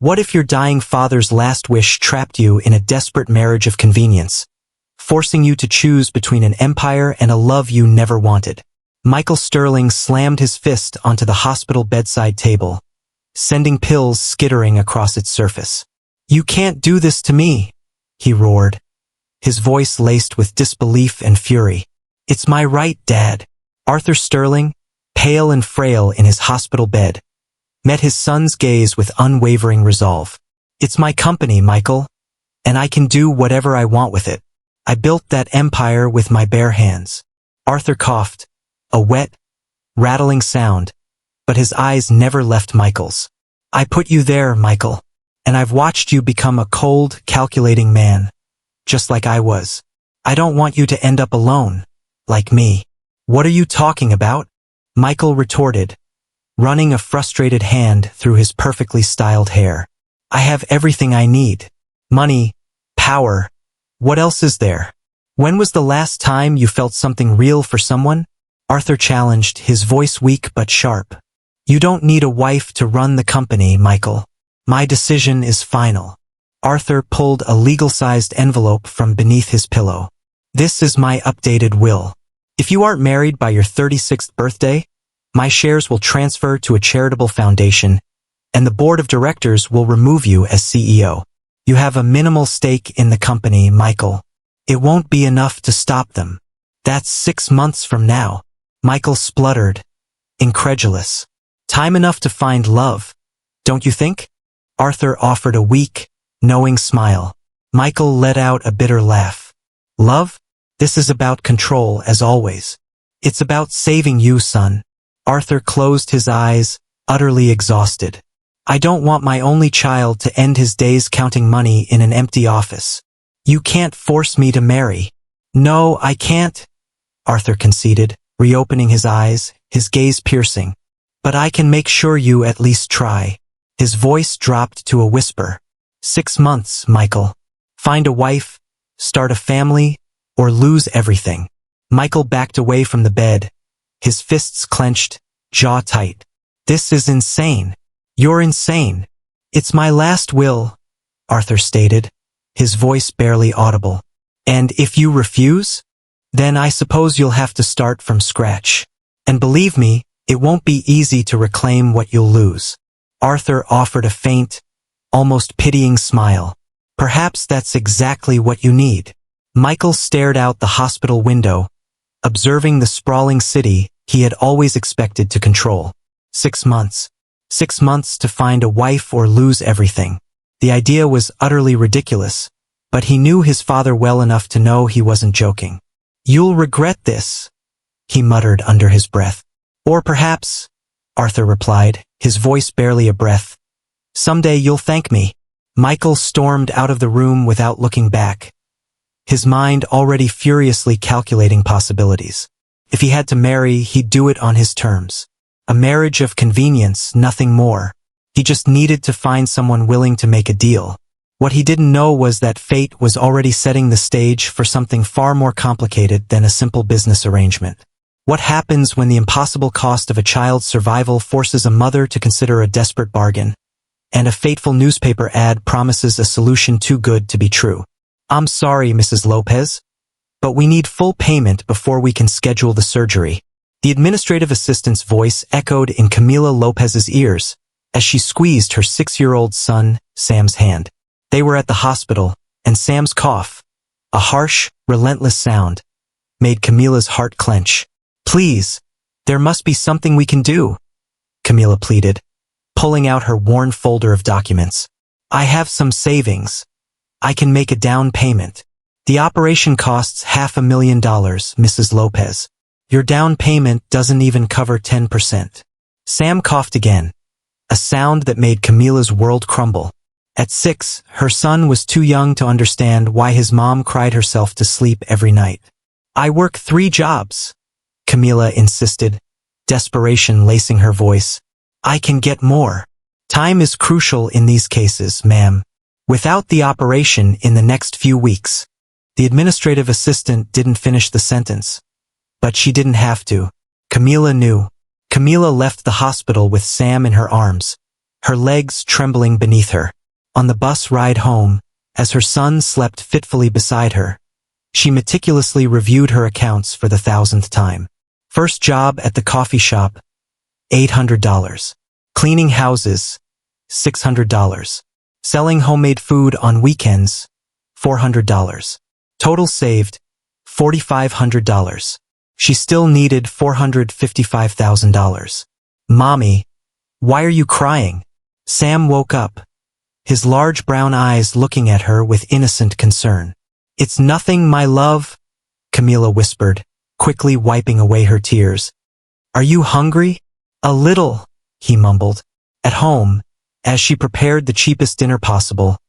What if your dying father's last wish trapped you in a desperate marriage of convenience, forcing you to choose between an empire and a love you never wanted? Michael Sterling slammed his fist onto the hospital bedside table, sending pills skittering across its surface. "You can't do this to me," he roared, his voice laced with disbelief and fury. "It's my right, Dad." Arthur Sterling, pale and frail in his hospital bed, met his son's gaze with unwavering resolve. "It's my company, Michael, and I can do whatever I want with it. I built that empire with my bare hands." Arthur coughed, a wet, rattling sound, but his eyes never left Michael's. "I put you there, Michael, and I've watched you become a cold, calculating man, just like I was. I don't want you to end up alone, like me." "What are you talking about?" Michael retorted, running a frustrated hand through his perfectly styled hair. "I have everything I need. Money, power. What else is there? When was the last time you felt something real for someone?" Arthur challenged, his voice weak but sharp. "You don't need a wife to run the company, Michael. My decision is final." Arthur pulled a legal-sized envelope from beneath his pillow. "This is my updated will. If you aren't married by your 36th birthday, my shares will transfer to a charitable foundation, and the board of directors will remove you as CEO. You have a minimal stake in the company, Michael. It won't be enough to stop them. That's 6 months from now." Michael spluttered, incredulous. "Time enough to find love, don't you think?" Arthur offered a weak, knowing smile. Michael let out a bitter laugh. "Love? This is about control, as always. It's about saving you, son." Arthur closed his eyes, utterly exhausted. "I don't want my only child to end his days counting money in an empty office. You can't force me to marry." "No, I can't," Arthur conceded, reopening his eyes, his gaze piercing. "But I can make sure you at least try." His voice dropped to a whisper. 6 months, Michael. Find a wife, start a family, or lose everything." Michael backed away from the bed, his fists clenched, jaw tight. "This is insane. You're insane." "It's my last will," Arthur stated, his voice barely audible. "And if you refuse? Then I suppose you'll have to start from scratch. And believe me, it won't be easy to reclaim what you'll lose." Arthur offered a faint, almost pitying smile. "Perhaps that's exactly what you need." Michael stared out the hospital window, observing the sprawling city he had always expected to control. 6 months. 6 months to find a wife or lose everything. The idea was utterly ridiculous, but he knew his father well enough to know he wasn't joking. "You'll regret this," he muttered under his breath. "Or perhaps," Arthur replied, his voice barely a breath, "someday you'll thank me." Michael stormed out of the room without looking back, his mind already furiously calculating possibilities. If he had to marry, he'd do it on his terms. A marriage of convenience, nothing more. He just needed to find someone willing to make a deal. What he didn't know was that fate was already setting the stage for something far more complicated than a simple business arrangement. What happens when the impossible cost of a child's survival forces a mother to consider a desperate bargain, and a fateful newspaper ad promises a solution too good to be true? "I'm sorry, Mrs. Lopez, but we need full payment before we can schedule the surgery." The administrative assistant's voice echoed in Camila Lopez's ears as she squeezed her 6-year-old son, Sam's hand. They were at the hospital, and Sam's cough, a harsh, relentless sound, made Camila's heart clench. "Please, there must be something we can do," Camila pleaded, pulling out her worn folder of documents. "I have some savings. I can make a down payment. The operation costs $500,000, Mrs. Lopez. Your down payment doesn't even cover 10%. Sam coughed again, a sound that made Camila's world crumble. At 6, her son was too young to understand why his mom cried herself to sleep every night. "I work 3 jobs, Camila insisted, desperation lacing her voice. "I can get more. Time is crucial in these cases, ma'am. Without the operation in the next few weeks." The administrative assistant didn't finish the sentence, but she didn't have to. Camila knew. Camila left the hospital with Sam in her arms, her legs trembling beneath her. On the bus ride home, as her son slept fitfully beside her, she meticulously reviewed her accounts for the 1,000th time. First job at the coffee shop, $800. Cleaning houses, $600. Selling homemade food on weekends, $400. Total saved, $4,500. She still needed $455,000. Mommy, why are you crying? Sam woke up, his large brown eyes looking at her with innocent concern. It's nothing, my love, Camila whispered, quickly wiping away her tears. Are you hungry? A little, he mumbled. At home, as she prepared the cheapest dinner possible,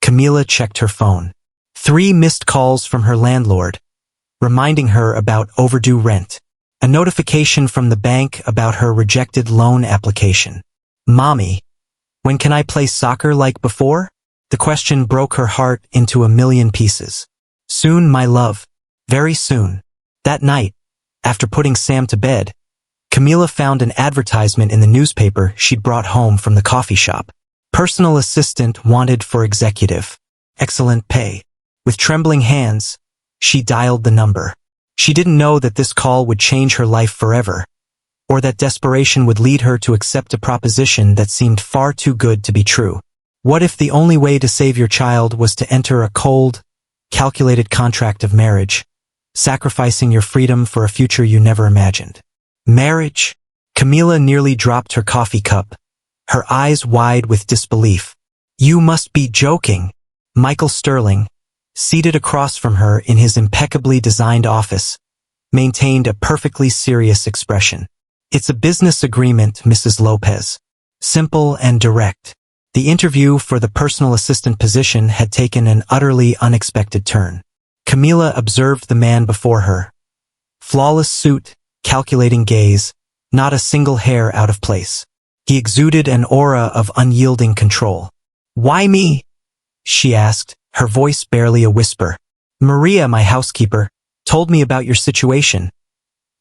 Camila checked her phone. 3 missed calls from her landlord, reminding her about overdue rent. A notification from the bank about her rejected loan application. Mommy, when can I play soccer like before? The question broke her heart into a million pieces. Soon, my love. Very soon. That night, after putting Sam to bed, Camila found an advertisement in the newspaper she'd brought home from the coffee shop. Personal assistant wanted for executive. Excellent pay. With trembling hands, she dialed the number. She didn't know that this call would change her life forever, or that desperation would lead her to accept a proposition that seemed far too good to be true. What if the only way to save your child was to enter a cold, calculated contract of marriage, sacrificing your freedom for a future you never imagined? Marriage? Camila nearly dropped her coffee cup, her eyes wide with disbelief. You must be joking. Michael Sterling, seated across from her in his impeccably designed office, maintained a perfectly serious expression. It's a business agreement, Mrs. Lopez. Simple and direct. The interview for the personal assistant position had taken an utterly unexpected turn. Camila observed the man before her. Flawless suit, calculating gaze, not a single hair out of place. He exuded an aura of unyielding control. Why me? She asked, her voice barely a whisper. Maria, my housekeeper, told me about your situation,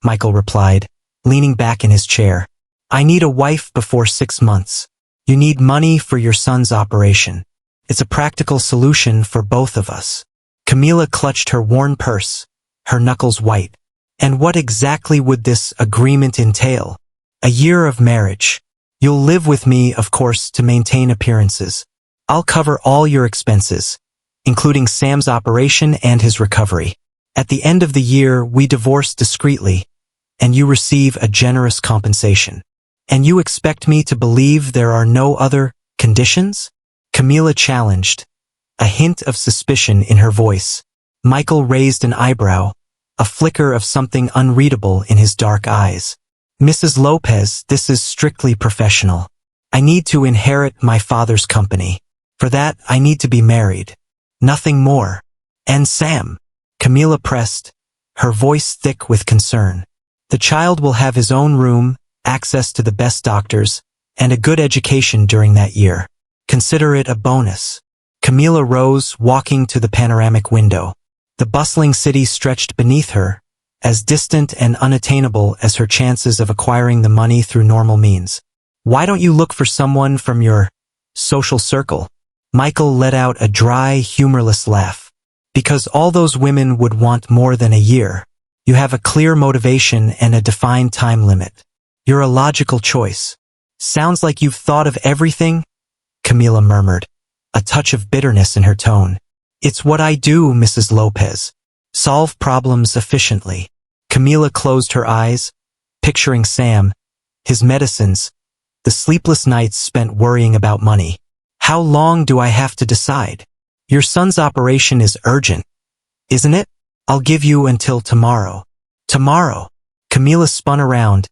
Michael replied, leaning back in his chair. I need a wife before 6 months. You need money for your son's operation. It's a practical solution for both of us. Camila clutched her worn purse, her knuckles white. And what exactly would this agreement entail? A year of marriage. You'll live with me, of course, to maintain appearances. I'll cover all your expenses, including Sam's operation and his recovery. At the end of the year, we divorce discreetly, and you receive a generous compensation. And you expect me to believe there are no other conditions? Camila challenged, a hint of suspicion in her voice. Michael raised an eyebrow, a flicker of something unreadable in his dark eyes. Mrs. Lopez, this is strictly professional. I need to inherit my father's company. For that, I need to be married. Nothing more. And Sam, Camila pressed, her voice thick with concern. The child will have his own room, access to the best doctors, and a good education during that year. Consider it a bonus. Camila rose, walking to the panoramic window. The bustling city stretched beneath her, as distant and unattainable as her chances of acquiring the money through normal means. Why don't you look for someone from your social circle? Michael let out a dry, humorless laugh. Because all those women would want more than a year. You have a clear motivation and a defined time limit. You're a logical choice. Sounds like you've thought of everything, Camila murmured, a touch of bitterness in her tone. It's what I do, Mrs. Lopez. Solve problems efficiently. Camila closed her eyes, picturing Sam, his medicines, the sleepless nights spent worrying about money. How long do I have to decide? Your son's operation is urgent, isn't it? I'll give you until tomorrow. Tomorrow. Camila spun around,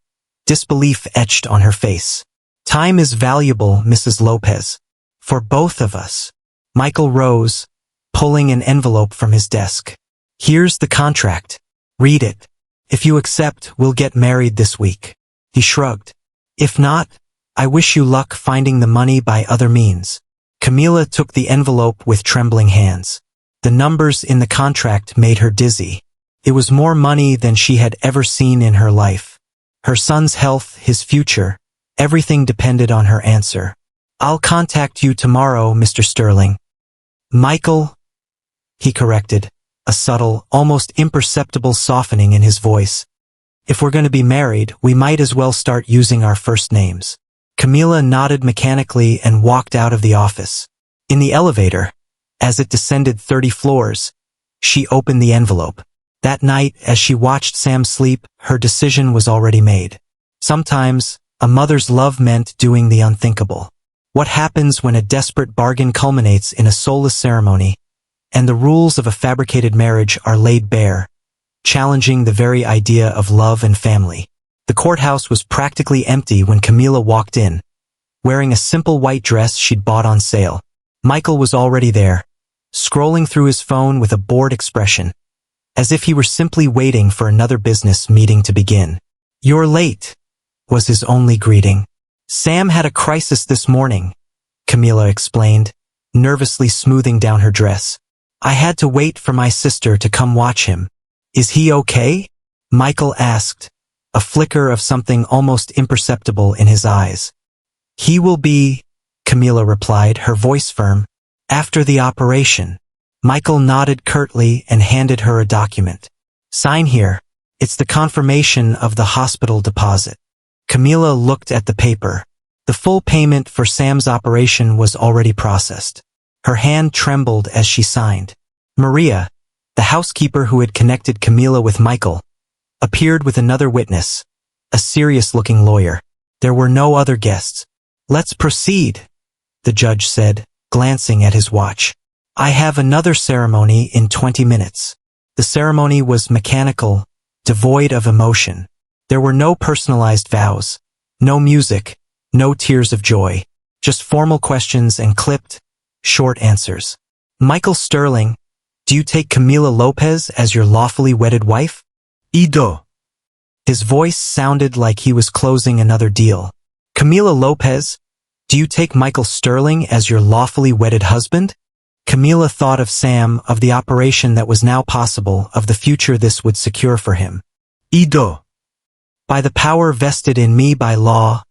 disbelief etched on her face. Time is valuable, Mrs. Lopez. For both of us. Michael rose, pulling an envelope from his desk. Here's the contract. Read it. If you accept, we'll get married this week. He shrugged. If not, I wish you luck finding the money by other means. Camila took the envelope with trembling hands. The numbers in the contract made her dizzy. It was more money than she had ever seen in her life. Her son's health, his future, everything depended on her answer. I'll contact you tomorrow, Mr. Sterling. Michael, he corrected, a subtle, almost imperceptible softening in his voice. If we're going to be married, we might as well start using our first names. Camilla nodded mechanically and walked out of the office. In the elevator, as it descended 30 floors, she opened the envelope. That night, as she watched Sam sleep, her decision was already made. Sometimes, a mother's love meant doing the unthinkable. What happens when a desperate bargain culminates in a soulless ceremony, and the rules of a fabricated marriage are laid bare, challenging the very idea of love and family? The courthouse was practically empty when Camilla walked in, wearing a simple white dress she'd bought on sale. Michael was already there, scrolling through his phone with a bored expression, as if he were simply waiting for another business meeting to begin. "You're late," was his only greeting. "Sam had a crisis this morning," Camilla explained, nervously smoothing down her dress. "I had to wait for my sister to come watch him." "Is he okay?" Michael asked, a flicker of something almost imperceptible in his eyes. "He will be," Camilla replied, her voice firm, "after the operation." Michael nodded curtly and handed her a document. "Sign here. It's the confirmation of the hospital deposit." Camilla looked at the paper. The full payment for Sam's operation was already processed. Her hand trembled as she signed. Maria, the housekeeper who had connected Camilla with Michael, appeared with another witness, a serious-looking lawyer. There were no other guests. "Let's proceed," the judge said, glancing at his watch. "I have another ceremony in 20 minutes. The ceremony was mechanical, devoid of emotion. There were no personalized vows, no music, no tears of joy, just formal questions and clipped, short answers. "Michael Sterling, do you take Camila Lopez as your lawfully wedded wife?" "Ido." His voice sounded like he was closing another deal. "Camila Lopez, do you take Michael Sterling as your lawfully wedded husband?" Camila thought of Sam, of the operation that was now possible, of the future this would secure for him. "Ido. By the power vested in me by law,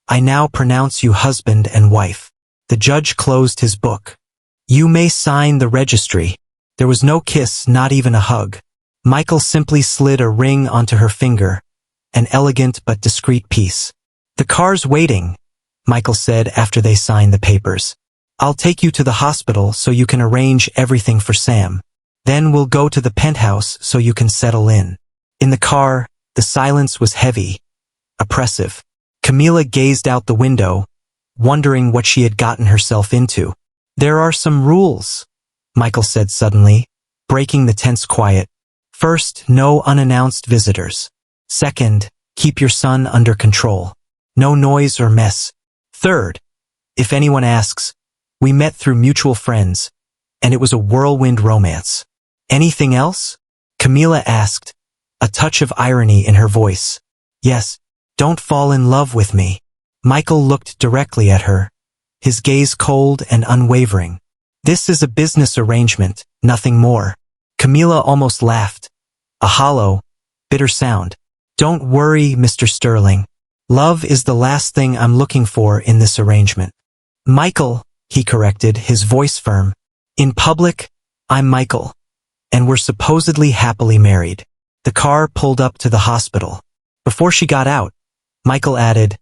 I now pronounce you husband and wife." The judge closed his book. "You may sign the registry." There was no kiss, not even a hug. Michael simply slid a ring onto her finger, an elegant but discreet piece. "The car's waiting," Michael said after they signed the papers. "I'll take you to the hospital so you can arrange everything for Sam. Then we'll go to the penthouse so you can settle in." In the car, the silence was heavy, oppressive. Camilla gazed out the window, wondering what she had gotten herself into. "There are some rules," Michael said suddenly, breaking the tense quiet. "First, no unannounced visitors. Second, keep your son under control. No noise or mess. Third, if anyone asks, we met through mutual friends, and it was a whirlwind romance." "Anything else?" Camilla asked, a touch of irony in her voice. "Yes, don't fall in love with me." Michael looked directly at her, his gaze cold and unwavering. "This is a business arrangement, nothing more." Camilla almost laughed, a hollow, bitter sound. "Don't worry, Mr. Sterling. Love is the last thing I'm looking for in this arrangement." "Michael," he corrected, his voice firm. "In public, I'm Michael, and we're supposedly happily married." The car pulled up to the hospital. Before she got out, Michael added,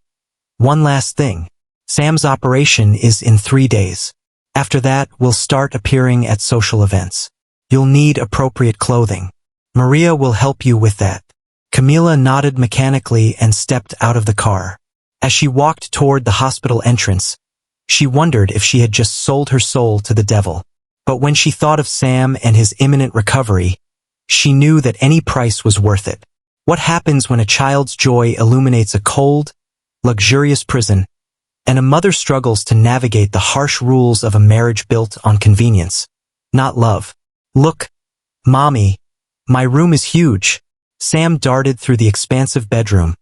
"One last thing. Sam's operation is in 3 days. After that, we'll start appearing at social events. You'll need appropriate clothing. Maria will help you with that." Camilla nodded mechanically and stepped out of the car. As she walked toward the hospital entrance, she wondered if she had just sold her soul to the devil. But when she thought of Sam and his imminent recovery, she knew that any price was worth it. What happens when a child's joy illuminates a cold, luxurious prison, and a mother struggles to navigate the harsh rules of a marriage built on convenience, not love? "Look, Mommy, my room is huge." Sam darted through the expansive bedroom,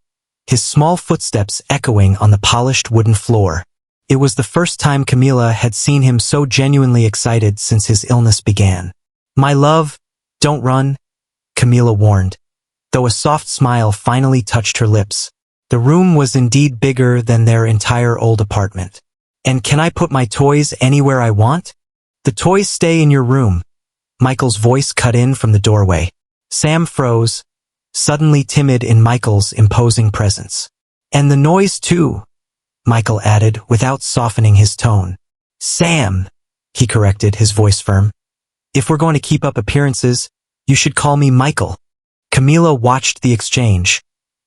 his small footsteps echoing on the polished wooden floor. It was the first time Camilla had seen him so genuinely excited since his illness began. "My love, don't run," Camilla warned, though a soft smile finally touched her lips. The room was indeed bigger than their entire old apartment. And can I put my toys anywhere I want? The toys stay in your room. Michael's voice cut in from the doorway. Sam froze, suddenly timid in Michael's imposing presence. And the noise too, Michael added without softening his tone. Sam, he corrected, his voice firm. If we're going to keep up appearances, you should call me Michael. Camila watched the exchange,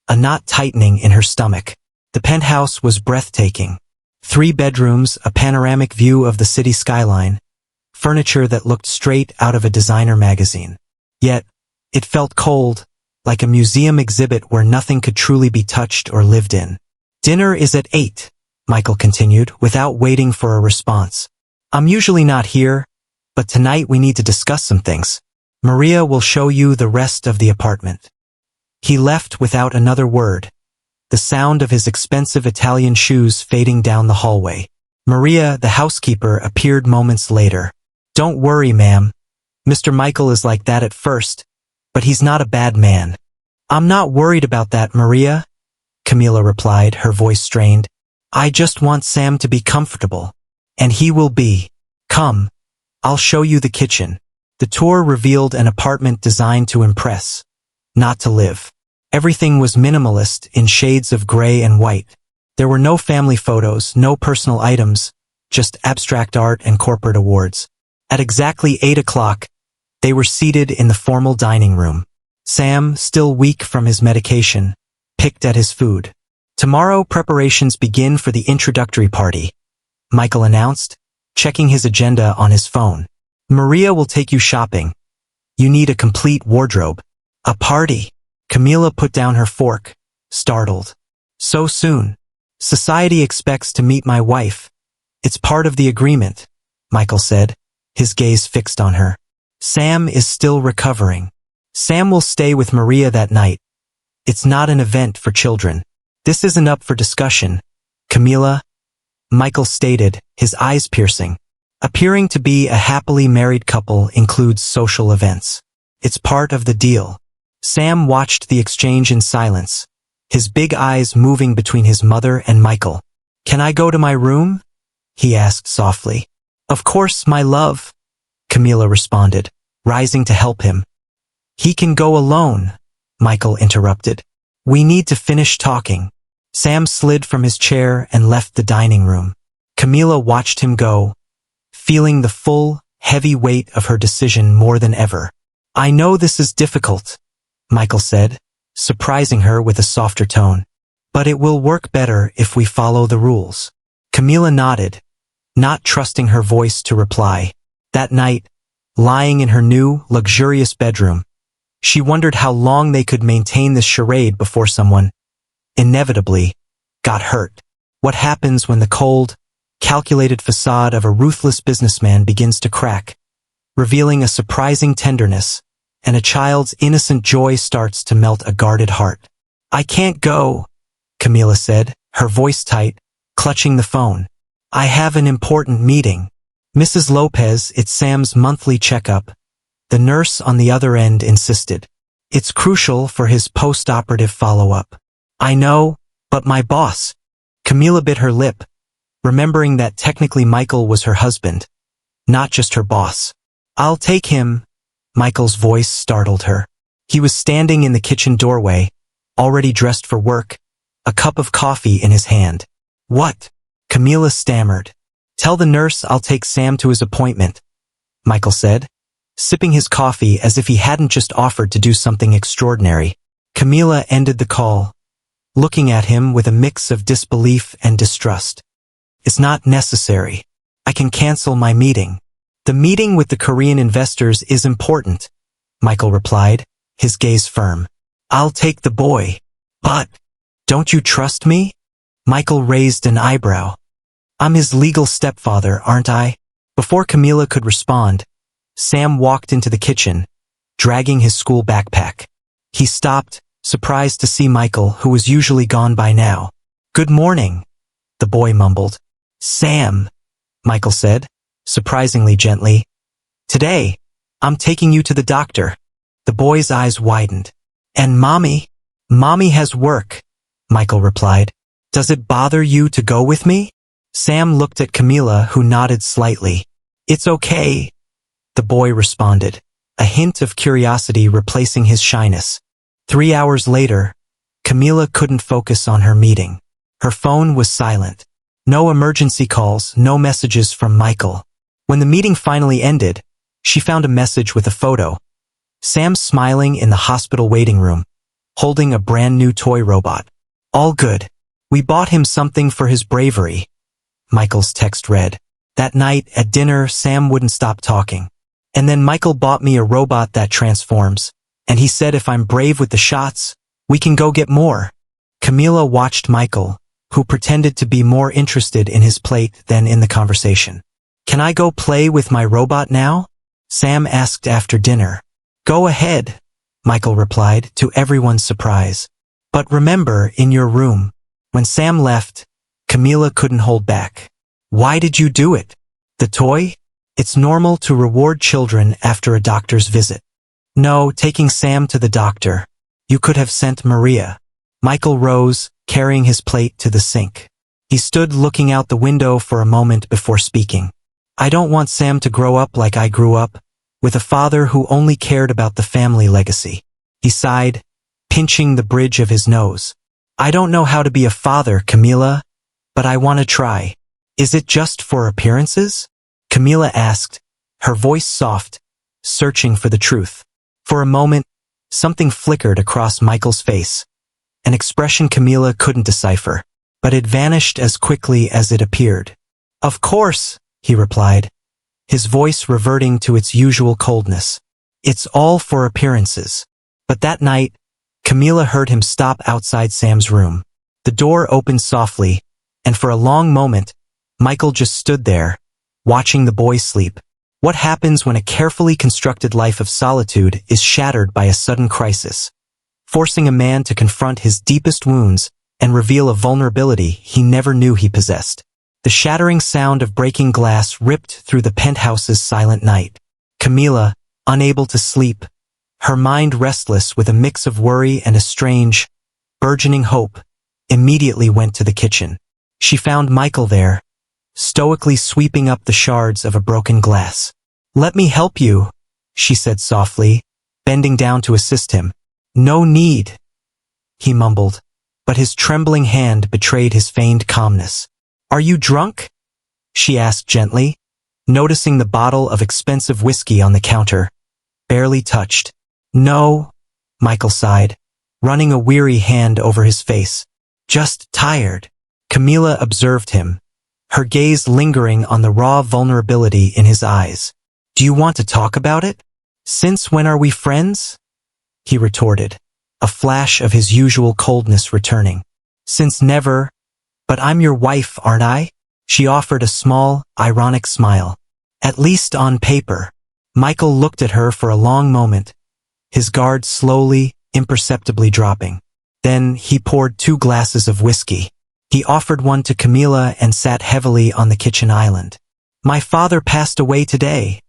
a knot tightening in her stomach. The penthouse was breathtaking. 3 bedrooms, a panoramic view of the city skyline, furniture that looked straight out of a designer magazine. Yet, it felt cold, like a museum exhibit where nothing could truly be touched or lived in. Dinner is at 8, Michael continued, without waiting for a response. I'm usually not here, but tonight we need to discuss some things. Maria will show you the rest of the apartment. He left without another word, the sound of his expensive Italian shoes fading down the hallway. Maria, the housekeeper, appeared moments later. Don't worry, ma'am. Mr. Michael is like that at first, but he's not a bad man. I'm not worried about that, Maria, Camila replied, her voice strained. I just want Sam to be comfortable. And he will be. Come, I'll show you the kitchen. The tour revealed an apartment designed to impress, not to live. Everything was minimalist in shades of gray and white. There were no family photos, no personal items, just abstract art and corporate awards. At exactly 8 o'clock, they were seated in the formal dining room. Sam, still weak from his medication, picked at his food. Tomorrow preparations begin for the introductory party, Michael announced, checking his agenda on his phone. Maria will take you shopping. You need a complete wardrobe. A party. Camila put down her fork, startled. So soon. Society expects to meet my wife. It's part of the agreement, Michael said, his gaze fixed on her. Sam is still recovering. Sam will stay with Maria that night. It's not an event for children. This isn't up for discussion, Camila, Michael stated, his eyes piercing. Appearing to be a happily married couple includes social events. It's part of the deal. Sam watched the exchange in silence, his big eyes moving between his mother and Michael. Can I go to my room? He asked softly. Of course, my love, Camila responded, rising to help him. He can go alone, Michael interrupted. We need to finish talking. Sam slid from his chair and left the dining room. Camila watched him go, feeling the full, heavy weight of her decision more than ever. I know this is difficult, Michael said, surprising her with a softer tone. But it will work better if we follow the rules. Camila nodded, not trusting her voice to reply. That night, lying in her new, luxurious bedroom, she wondered how long they could maintain this charade before someone, inevitably, got hurt. What happens when the cold, calculated facade of a ruthless businessman begins to crack, revealing a surprising tenderness, and a child's innocent joy starts to melt a guarded heart. I can't go, Camila said, her voice tight, clutching the phone. I have an important meeting. Mrs. Lopez, it's Sam's monthly checkup. The nurse on the other end insisted. It's crucial for his post-operative follow-up. I know, but my boss. Camila bit her lip, remembering that technically Michael was her husband, not just her boss. I'll take him. Michael's voice startled her. He was standing in the kitchen doorway, already dressed for work, a cup of coffee in his hand. What? Camila stammered. Tell the nurse I'll take Sam to his appointment, Michael said, sipping his coffee as if he hadn't just offered to do something extraordinary. Camila ended the call, looking at him with a mix of disbelief and distrust. It's not necessary. I can cancel my meeting. The meeting with the Korean investors is important, Michael replied, his gaze firm. I'll take the boy. But, don't you trust me? Michael raised an eyebrow. I'm his legal stepfather, aren't I? Before Camila could respond, Sam walked into the kitchen, dragging his school backpack. He stopped, surprised to see Michael, who was usually gone by now. Good morning, the boy mumbled. Sam, Michael said, surprisingly gently. Today, I'm taking you to the doctor. The boy's eyes widened. And Mommy? Mommy has work, Michael replied. Does it bother you to go with me? Sam looked at Camila, who nodded slightly. It's okay, the boy responded, a hint of curiosity replacing his shyness. 3 hours later, Camila couldn't focus on her meeting. Her phone was silent. No emergency calls, no messages from Michael. When the meeting finally ended, she found a message with a photo. Sam smiling in the hospital waiting room, holding a brand new toy robot. All good. We bought him something for his bravery. Michael's text read. That night, at dinner, Sam wouldn't stop talking. And then Michael bought me a robot that transforms, and he said if I'm brave with the shots, we can go get more. Camila watched Michael, who pretended to be more interested in his plate than in the conversation. Can I go play with my robot now? Sam asked after dinner. Go ahead, Michael replied, to everyone's surprise. But remember, in your room. When Sam left, Camila couldn't hold back. Why did you do it? The toy? It's normal to reward children after a doctor's visit. No, taking Sam to the doctor. You could have sent Maria. Michael rose, carrying his plate to the sink. He stood looking out the window for a moment before speaking. I don't want Sam to grow up like I grew up, with a father who only cared about the family legacy. He sighed, pinching the bridge of his nose. I don't know how to be a father, Camila, but I want to try. Is it just for appearances? Camila asked, her voice soft, searching for the truth. For a moment, something flickered across Michael's face, an expression Camila couldn't decipher, but it vanished as quickly as it appeared. Of course, he replied, his voice reverting to its usual coldness. It's all for appearances. But that night, Camila heard him stop outside Sam's room. The door opened softly, and for a long moment, Michael just stood there, watching the boy sleep. What happens when a carefully constructed life of solitude is shattered by a sudden crisis, forcing a man to confront his deepest wounds and reveal a vulnerability he never knew he possessed? The shattering sound of breaking glass ripped through the penthouse's silent night. Camila, unable to sleep, her mind restless with a mix of worry and a strange, burgeoning hope, immediately went to the kitchen. She found Michael there, stoically sweeping up the shards of a broken glass. Let me help you, she said softly, bending down to assist him. No need, he mumbled, but his trembling hand betrayed his feigned calmness. Are you drunk? She asked gently, noticing the bottle of expensive whiskey on the counter, barely touched. No, Michael sighed, running a weary hand over his face. Just tired. Camila observed him, her gaze lingering on the raw vulnerability in his eyes. Do you want to talk about it? Since when are we friends? He retorted, a flash of his usual coldness returning. Since never, but I'm your wife, aren't I? She offered a small, ironic smile. At least on paper. Michael looked at her for a long moment, his guard slowly, imperceptibly dropping. Then he poured 2 glasses of whiskey. He offered one to Camila and sat heavily on the kitchen island. My father passed away today,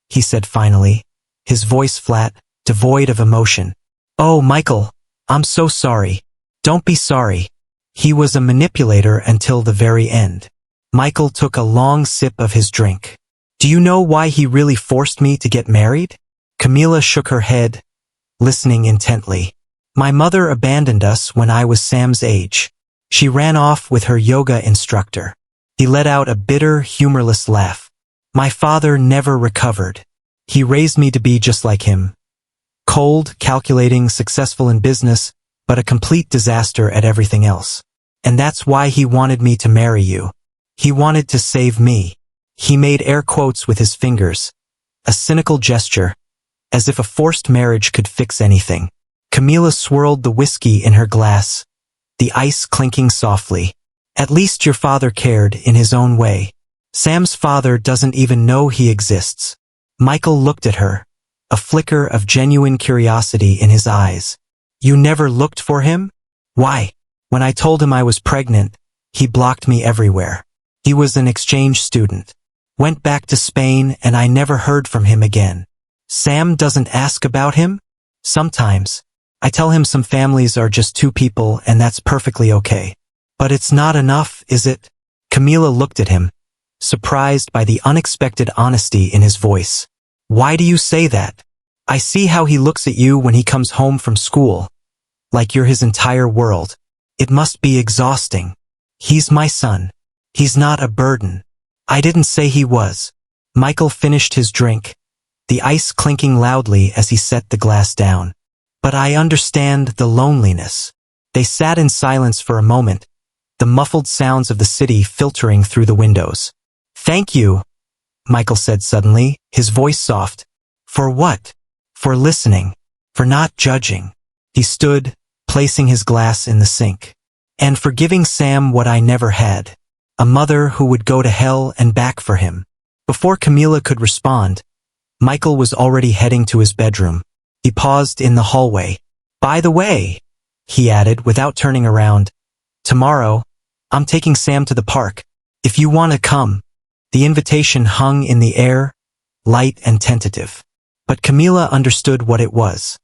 he said finally, his voice flat, devoid of emotion. Oh, Michael, I'm so sorry. Don't be sorry. He was a manipulator until the very end. Michael took a long sip of his drink. Do you know why he really forced me to get married? Camila shook her head, listening intently. My mother abandoned us when I was Sam's age. She ran off with her yoga instructor. He let out a bitter, humorless laugh. My father never recovered. He raised me to be just like him. Cold, calculating, successful in business, but a complete disaster at everything else. And that's why he wanted me to marry you. He wanted to save me. He made air quotes with his fingers, a cynical gesture, as if a forced marriage could fix anything. Camila swirled the whiskey in her glass, the ice clinking softly. At least your father cared in his own way. Sam's father doesn't even know he exists. Michael looked at her, a flicker of genuine curiosity in his eyes. You never looked for him? Why? When I told him I was pregnant, he blocked me everywhere. He was an exchange student. Went back to Spain and I never heard from him again. Sam doesn't ask about him? Sometimes. I tell him some families are just 2 people and that's perfectly okay. But it's not enough, is it? Camila looked at him, surprised by the unexpected honesty in his voice. Why do you say that? I see how he looks at you when he comes home from school, like you're his entire world. It must be exhausting. He's my son. He's not a burden. I didn't say he was. Michael finished his drink, the ice clinking loudly as he set the glass down. But I understand the loneliness. They sat in silence for a moment, the muffled sounds of the city filtering through the windows. Thank you, Michael said suddenly, his voice soft. For what? For listening. For not judging. He stood, placing his glass in the sink. And for giving Sam what I never had. A mother who would go to hell and back for him. Before Camila could respond, Michael was already heading to his bedroom. He paused in the hallway. By the way, he added without turning around, tomorrow, I'm taking Sam to the park. If you want to come. The invitation hung in the air, light and tentative. But Camila understood what it was.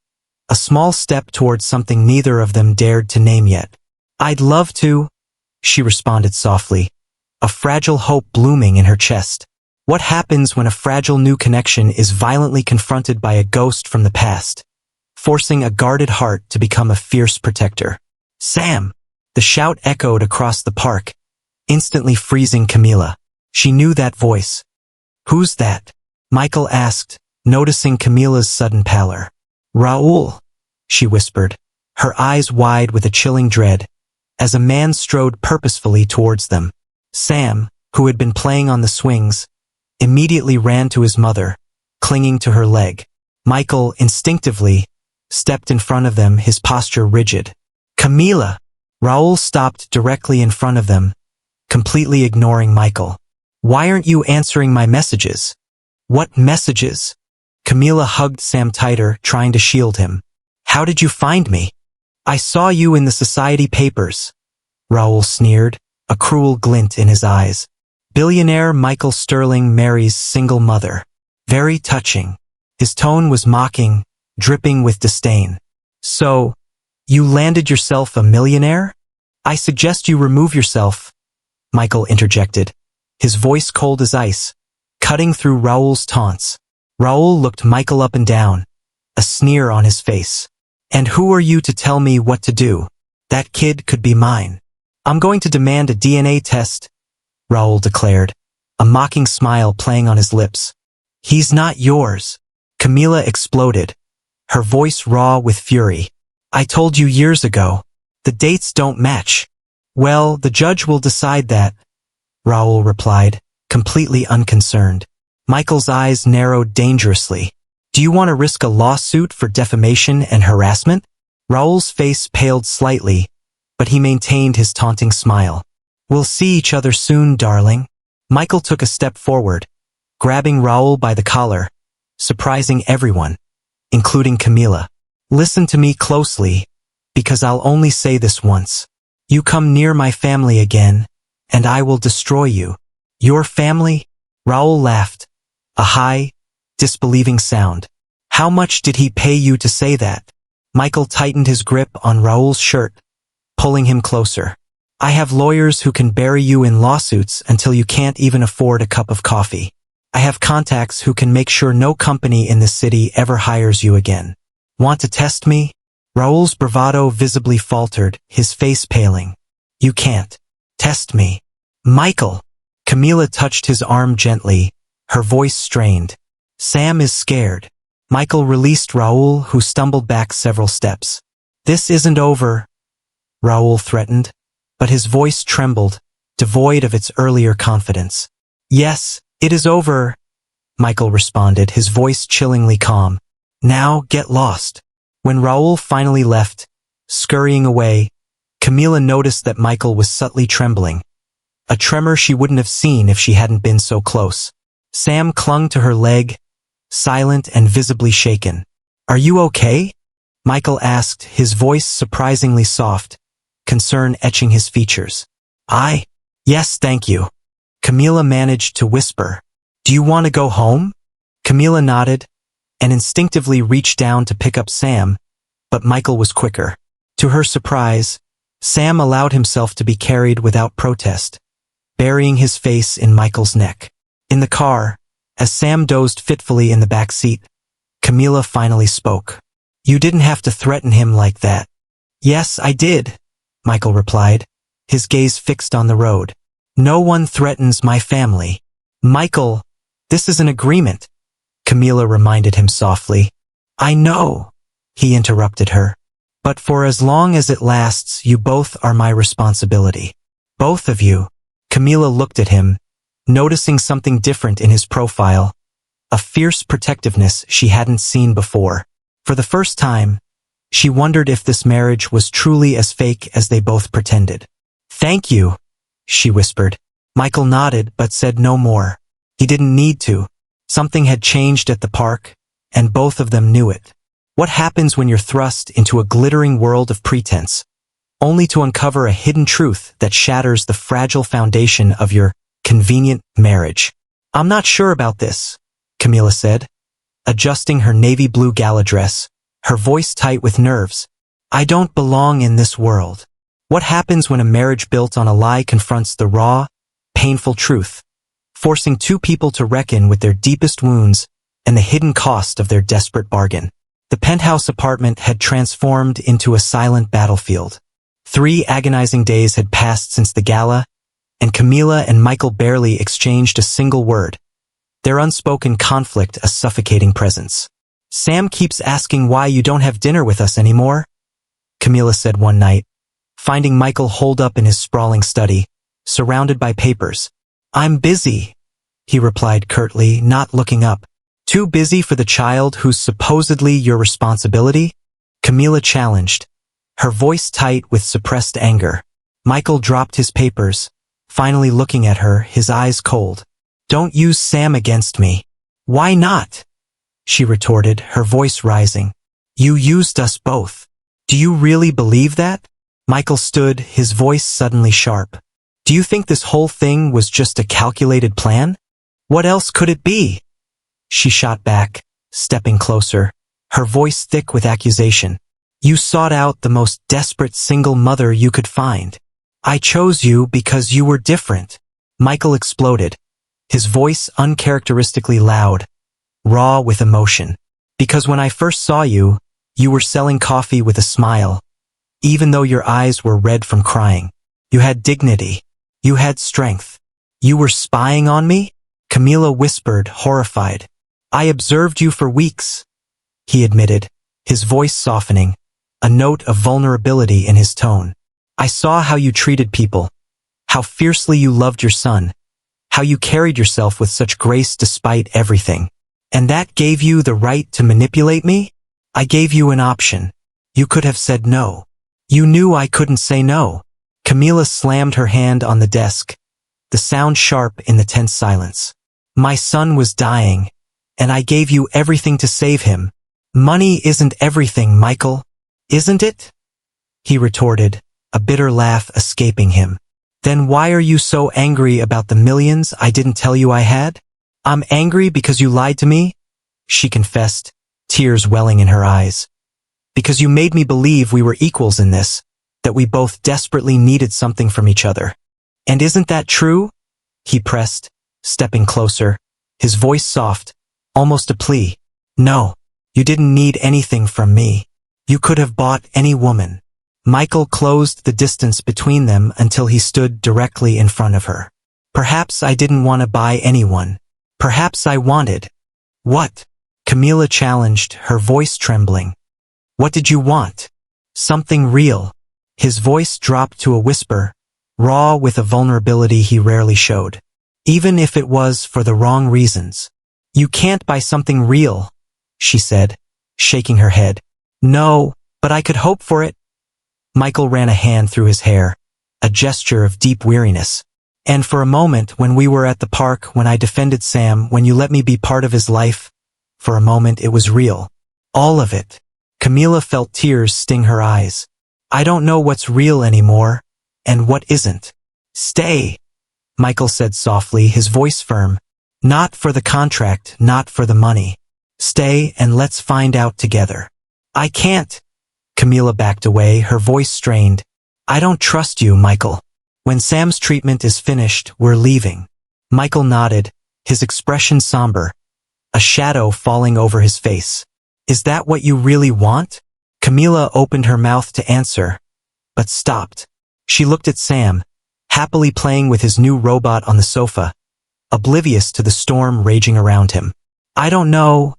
A small step towards something neither of them dared to name yet. I'd love to, she responded softly, a fragile hope blooming in her chest. What happens when a fragile new connection is violently confronted by a ghost from the past, forcing a guarded heart to become a fierce protector? Sam! The shout echoed across the park, instantly freezing Camila. She knew that voice. Who's that? Michael asked, noticing Camila's sudden pallor. Raoul, she whispered, her eyes wide with a chilling dread, as a man strode purposefully towards them. Sam, who had been playing on the swings, immediately ran to his mother, clinging to her leg. Michael, instinctively, stepped in front of them, his posture rigid. Camila! Raoul stopped directly in front of them, completely ignoring Michael. Why aren't you answering my messages? What messages? Camila hugged Sam tighter, trying to shield him. How did you find me? I saw you in the society papers. Raoul sneered, a cruel glint in his eyes. Billionaire Michael Sterling marries single mother. Very touching. His tone was mocking, dripping with disdain. So, you landed yourself a millionaire? I suggest you remove yourself, Michael interjected, his voice cold as ice, cutting through Raoul's taunts. Raoul looked Michael up and down, a sneer on his face. And who are you to tell me what to do? That kid could be mine. I'm going to demand a DNA test, Raoul declared, a mocking smile playing on his lips. He's not yours. Camila exploded, her voice raw with fury. I told you years ago. The dates don't match. Well, the judge will decide that, Raoul replied, completely unconcerned. Michael's eyes narrowed dangerously. Do you want to risk a lawsuit for defamation and harassment? Raoul's face paled slightly, but he maintained his taunting smile. We'll see each other soon, darling. Michael took a step forward, grabbing Raoul by the collar, surprising everyone, including Camila. Listen to me closely, because I'll only say this once. You come near my family again, and I will destroy you. Your family? Raoul laughed, a high, disbelieving sound. How much did he pay you to say that? Michael tightened his grip on Raoul's shirt, pulling him closer. I have lawyers who can bury you in lawsuits until you can't even afford a cup of coffee. I have contacts who can make sure no company in the city ever hires you again. Want to test me? Raoul's bravado visibly faltered, his face paling. You can't. Test me. Michael! Camila touched his arm gently, her voice strained. Sam is scared. Michael released Raoul, who stumbled back several steps. This isn't over, Raoul threatened, but his voice trembled, devoid of its earlier confidence. Yes, it is over, Michael responded, his voice chillingly calm. Now get lost. When Raoul finally left, scurrying away, Camila noticed that Michael was subtly trembling, a tremor she wouldn't have seen if she hadn't been so close. Sam clung to her leg, silent and visibly shaken. Are you okay? Michael asked, his voice surprisingly soft, concern etching his features. Yes, thank you. Camila managed to whisper. Do you want to go home? Camila nodded, and instinctively reached down to pick up Sam, but Michael was quicker. To her surprise, Sam allowed himself to be carried without protest, burying his face in Michael's neck. In the car, as Sam dozed fitfully in the back seat, Camilla finally spoke. "You didn't have to threaten him like that." "Yes, I did," Michael replied, his gaze fixed on the road. "No one threatens my family." "Michael, this is an agreement," Camilla reminded him softly. "I know," he interrupted her. "But for as long as it lasts, you both are my responsibility." "Both of you." Camilla looked at him, noticing something different in his profile, a fierce protectiveness she hadn't seen before. For the first time, she wondered if this marriage was truly as fake as they both pretended. "Thank you," she whispered. Michael nodded but said no more. He didn't need to. Something had changed at the park, and both of them knew it. What happens when you're thrust into a glittering world of pretense, only to uncover a hidden truth that shatters the fragile foundation of your convenient marriage? "I'm not sure about this," Camilla said, adjusting her navy blue gala dress, her voice tight with nerves. "I don't belong in this world." What happens when a marriage built on a lie confronts the raw, painful truth, forcing two people to reckon with their deepest wounds and the hidden cost of their desperate bargain? The penthouse apartment had transformed into a silent battlefield. 3 agonizing days had passed since the gala, and Camilla and Michael barely exchanged a single word, their unspoken conflict a suffocating presence. "Sam keeps asking why you don't have dinner with us anymore," Camilla said one night, finding Michael holed up in his sprawling study, surrounded by papers. "I'm busy," he replied curtly, not looking up. "Too busy for the child who's supposedly your responsibility?" Camilla challenged, her voice tight with suppressed anger. Michael dropped his papers, finally looking at her, his eyes cold. "Don't use Sam against me." "Why not?" she retorted, her voice rising. "You used us both. Do you really believe that?" Michael stood, his voice suddenly sharp. "Do you think this whole thing was just a calculated plan? What else could it be?" She shot back, stepping closer, her voice thick with accusation. "You sought out the most desperate single mother you could find. I chose you because you were different." Michael exploded, his voice uncharacteristically loud, raw with emotion. "Because when I first saw you, you were selling coffee with a smile, even though your eyes were red from crying. You had dignity. You had strength. You were spying on me?" Camilla whispered, horrified. "I observed you for weeks," he admitted, his voice softening, a note of vulnerability in his tone. "I saw how you treated people, how fiercely you loved your son, how you carried yourself with such grace despite everything. And that gave you the right to manipulate me? I gave you an option. You could have said no. You knew I couldn't say no." Camilla slammed her hand on the desk, the sound sharp in the tense silence. "My son was dying, and I gave you everything to save him. Money isn't everything, Michael, isn't it?" he retorted, a bitter laugh escaping him. "Then why are you so angry about the millions I didn't tell you I had?" "I'm angry because you lied to me," she confessed, tears welling in her eyes. "Because you made me believe we were equals in this, that we both desperately needed something from each other." "And isn't that true?" he pressed, stepping closer, his voice soft, almost a plea. "No, you didn't need anything from me. You could have bought any woman." Michael closed the distance between them until he stood directly in front of her. "Perhaps I didn't want to buy anyone. Perhaps I wanted—" "What?" Camilla challenged, her voice trembling. "What did you want?" "Something real." His voice dropped to a whisper, raw with a vulnerability he rarely showed. "Even if it was for the wrong reasons." "You can't buy something real," she said, shaking her head. "No, but I could hope for it." Michael ran a hand through his hair, a gesture of deep weariness. "And for a moment when we were at the park, when I defended Sam, when you let me be part of his life, for a moment it was real. All of it." Camilla felt tears sting her eyes. "I don't know what's real anymore, and what isn't." "Stay," Michael said softly, his voice firm. "Not for the contract, not for the money. Stay and let's find out together." "I can't." Camilla backed away, her voice strained. "I don't trust you, Michael." When Sam's treatment is finished, we're leaving. Michael nodded, his expression somber, a shadow falling over his face. Is that what you really want? Camila opened her mouth to answer, but stopped. She looked at Sam, happily playing with his new robot on the sofa, oblivious to the storm raging around him. I don't know,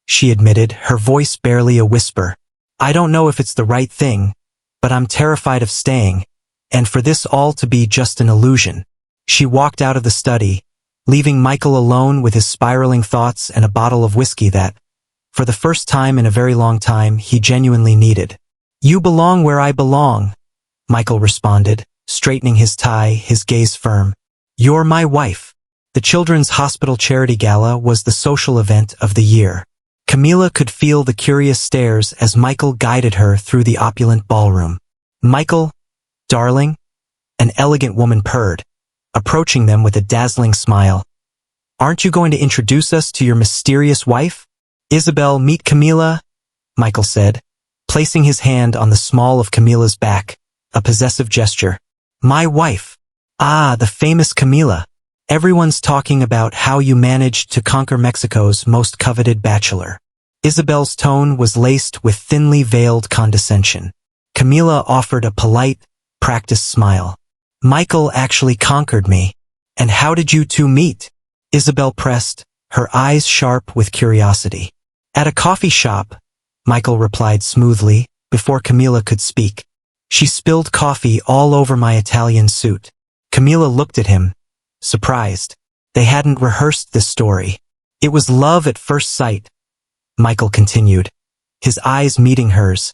she admitted, her voice barely a whisper. I don't know if it's the right thing, but I'm terrified of staying, and for this all to be just an illusion. She walked out of the study, leaving Michael alone with his spiraling thoughts and a bottle of whiskey that, for the first time in a very long time, he genuinely needed. You belong where I belong, Michael responded, straightening his tie, his gaze firm. You're my wife. The Children's Hospital Charity Gala was the social event of the year. Camila could feel the curious stares as Michael guided her through the opulent ballroom. Michael, darling, an elegant woman purred, approaching them with a dazzling smile. Aren't you going to introduce us to your mysterious wife? Isabel, meet Camila, Michael said, placing his hand on the small of Camila's back, a possessive gesture. My wife. Ah, the famous Camila. Everyone's talking about how you managed to conquer Mexico's most coveted bachelor. Isabel's tone was laced with thinly veiled condescension. Camila offered a polite, practiced smile. Michael actually conquered me. And how did you two meet? Isabel pressed, her eyes sharp with curiosity. At a coffee shop, Michael replied smoothly, before Camila could speak. She spilled coffee all over my Italian suit. Camila looked at him, surprised. They hadn't rehearsed this story. It was love at first sight, Michael continued, his eyes meeting hers,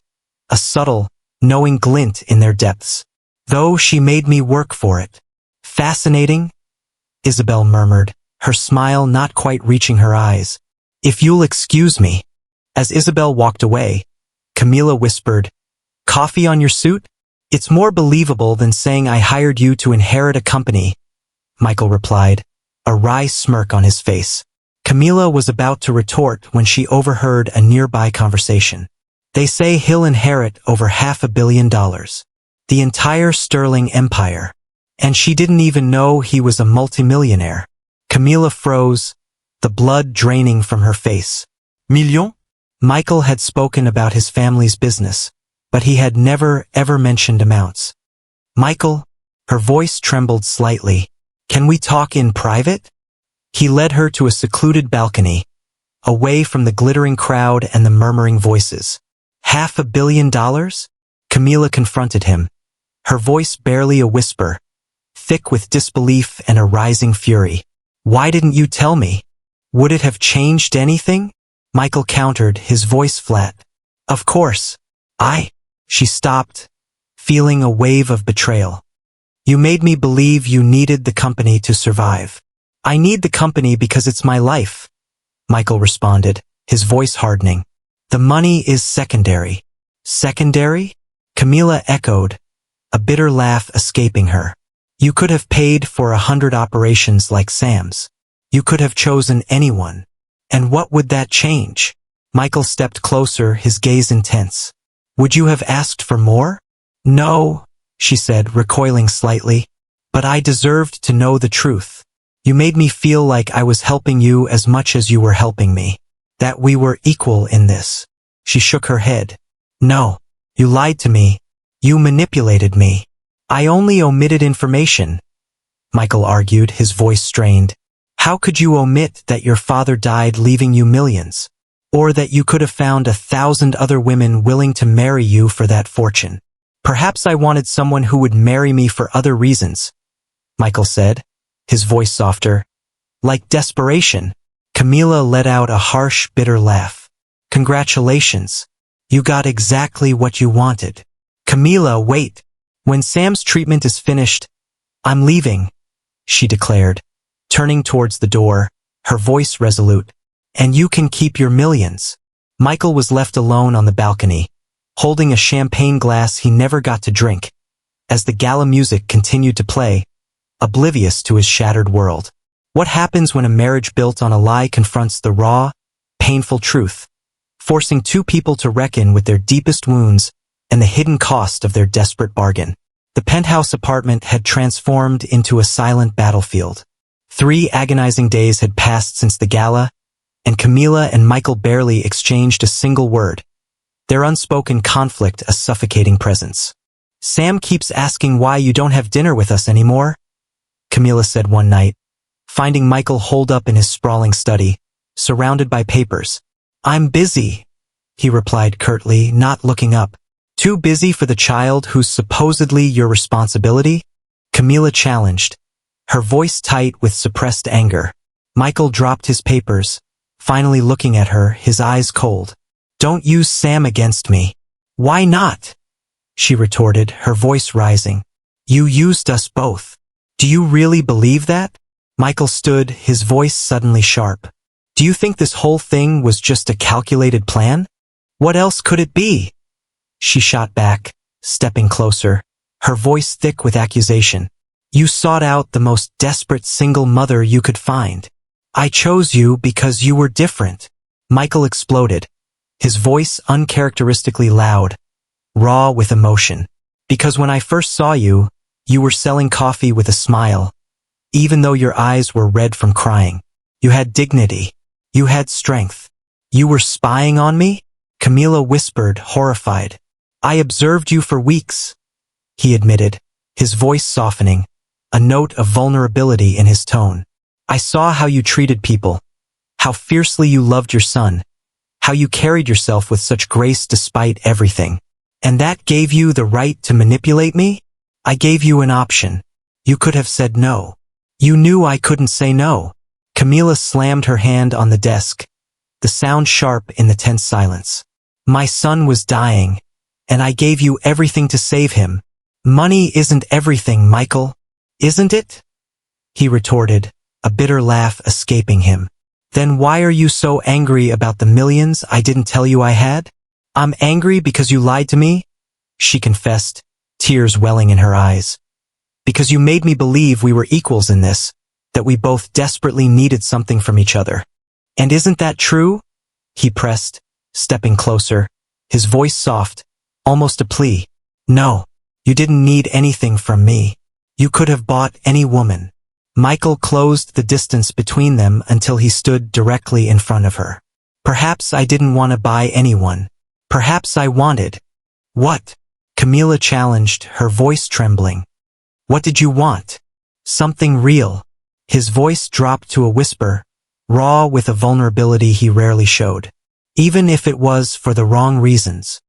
a subtle, knowing glint in their depths. Though she made me work for it. Fascinating, Isabel murmured, her smile not quite reaching her eyes. If you'll excuse me. As Isabel walked away, Camila whispered, Coffee on your suit? It's more believable than saying I hired you to inherit a company, Michael replied, a wry smirk on his face. Camila was about to retort when she overheard a nearby conversation. They say he'll inherit over $500 million. The entire Sterling Empire. And she didn't even know he was a multimillionaire. Camila froze, the blood draining from her face. Million? Michael had spoken about his family's business, but he had never ever mentioned amounts. Michael, her voice trembled slightly. Can we talk in private? He led her to a secluded balcony, away from the glittering crowd and the murmuring voices. $500 million? Camila confronted him, her voice barely a whisper, thick with disbelief and a rising fury. Why didn't you tell me? Would it have changed anything? Michael countered, his voice flat. Of course. She stopped, feeling a wave of betrayal. You made me believe you needed the company to survive. I need the company because it's my life, Michael responded, his voice hardening. The money is secondary. Secondary? Camila echoed, a bitter laugh escaping her. You could have paid for 100 operations like Sam's. You could have chosen anyone. And what would that change? Michael stepped closer, his gaze intense. Would you have asked for more? No, she said, recoiling slightly. But I deserved to know the truth. You made me feel like I was helping you as much as you were helping me. That we were equal in this. She shook her head. No, you lied to me. You manipulated me. I only omitted information, Michael argued, his voice strained. How could you omit that your father died leaving you millions? Or that you could have found 1,000 other women willing to marry you for that fortune? Perhaps I wanted someone who would marry me for other reasons, Michael said, his voice softer. Like desperation. Camila let out a harsh, bitter laugh. Congratulations. You got exactly what you wanted. Camila, wait. When Sam's treatment is finished, I'm leaving, she declared, turning towards the door, her voice resolute. And you can keep your millions. Michael was left alone on the balcony, holding a champagne glass he never got to drink, as the gala music continued to play, oblivious to his shattered world. What happens when a marriage built on a lie confronts the raw, painful truth, forcing two people to reckon with their deepest wounds and the hidden cost of their desperate bargain? The penthouse apartment had transformed into a silent battlefield. 3 agonizing days had passed since the gala, and Camila and Michael barely exchanged a single word, their unspoken conflict a suffocating presence. "Sam keeps asking why you don't have dinner with us anymore," Camila said one night, finding Michael holed up in his sprawling study, surrounded by papers. "I'm busy," he replied curtly, not looking up. "Too busy for the child who's supposedly your responsibility?" Camila challenged, her voice tight with suppressed anger. Michael dropped his papers, finally looking at her, his eyes cold. "Don't use Sam against me." "Why not?" she retorted, her voice rising. "You used us both. Do you really believe that?" Michael stood, his voice suddenly sharp. "Do you think this whole thing was just a calculated plan? What else could it be?" She shot back, stepping closer, her voice thick with accusation. "You sought out the most desperate single mother you could find. I chose you because you were different." Michael exploded, his voice uncharacteristically loud, raw with emotion. "Because when I first saw you, you were selling coffee with a smile. Even though your eyes were red from crying, you had dignity. You had strength. You were spying on me?" Camila whispered, horrified. "I observed you for weeks," he admitted, his voice softening, a note of vulnerability in his tone. "I saw how you treated people, how fiercely you loved your son, how you carried yourself with such grace despite everything. And that gave you the right to manipulate me? I gave you an option. You could have said no. You knew I couldn't say no." Camila slammed her hand on the desk, the sound sharp in the tense silence. "My son was dying, and I gave you everything to save him. Money isn't everything, Michael, isn't it?" he retorted, a bitter laugh escaping him. "Then why are you so angry about the millions I didn't tell you I had?" "I'm angry because you lied to me," she confessed, tears welling in her eyes. "Because you made me believe we were equals in this, that we both desperately needed something from each other. And isn't that true?" he pressed, stepping closer, his voice soft, almost a plea. "No, you didn't need anything from me. You could have bought any woman." Michael closed the distance between them until he stood directly in front of her. "Perhaps I didn't want to buy anyone. Perhaps I wanted—" "What?" Camila challenged, her voice trembling. "What did you want?" "Something real." His voice dropped to a whisper, raw with a vulnerability he rarely showed. "Even if it was for the wrong reasons."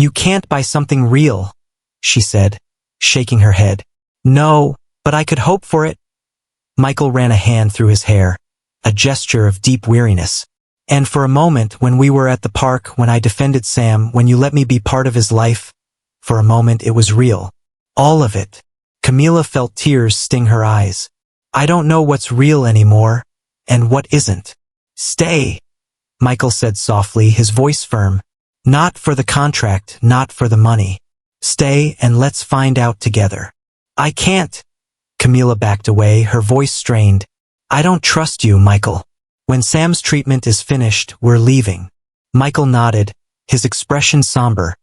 "You can't buy something real," she said, shaking her head. "No, but I could hope for it." Michael ran a hand through his hair, a gesture of deep weariness. "And for a moment when we were at the park, when I defended Sam, when you let me be part of his life, for a moment it was real. All of it." Camila felt tears sting her eyes. "I don't know what's real anymore, and what isn't." "Stay," Michael said softly, his voice firm. "Not for the contract, not for the money. Stay and let's find out together." "I can't." Camila backed away, her voice strained. "I don't trust you, Michael. When Sam's treatment is finished, we're leaving." Michael nodded, his expression somber,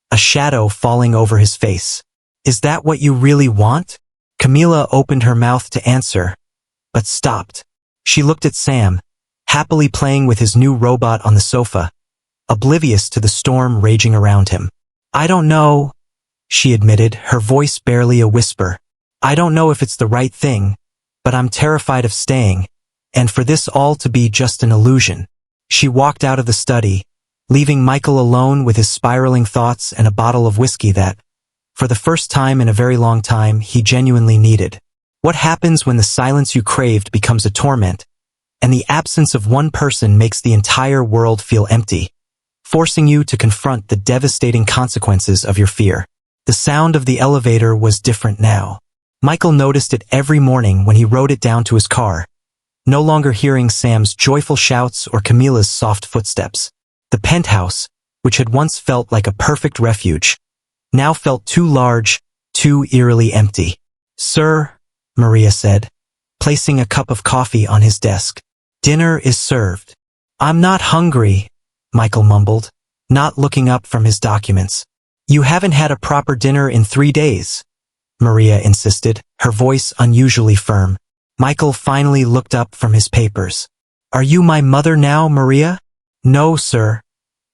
a shadow falling over his face. "Is that what you really want?" Camila opened her mouth to answer, but stopped. She looked at Sam, happily playing with his new robot on the sofa, oblivious to the storm raging around him. "I don't know," she admitted, her voice barely a whisper. "I don't know if it's the right thing, but I'm terrified of staying, and for this all to be just an illusion." She walked out of the study, leaving Michael alone with his spiraling thoughts and a bottle of whiskey that, for the first time in a very long time, he genuinely needed. What happens when the silence you craved becomes a torment, and the absence of one person makes the entire world feel empty, forcing you to confront the devastating consequences of your fear? The sound of the elevator was different now. Michael noticed it every morning when he rode it down to his car, no longer hearing Sam's joyful shouts or Camila's soft footsteps. The penthouse, which had once felt like a perfect refuge, now felt too large, too eerily empty. "Sir," Maria said, placing a cup of coffee on his desk. "Dinner is served." "I'm not hungry," Michael mumbled, not looking up from his documents. "You haven't had a proper dinner in 3 days," Maria insisted, her voice unusually firm. Michael finally looked up from his papers. Are you my mother now, Maria? No, sir.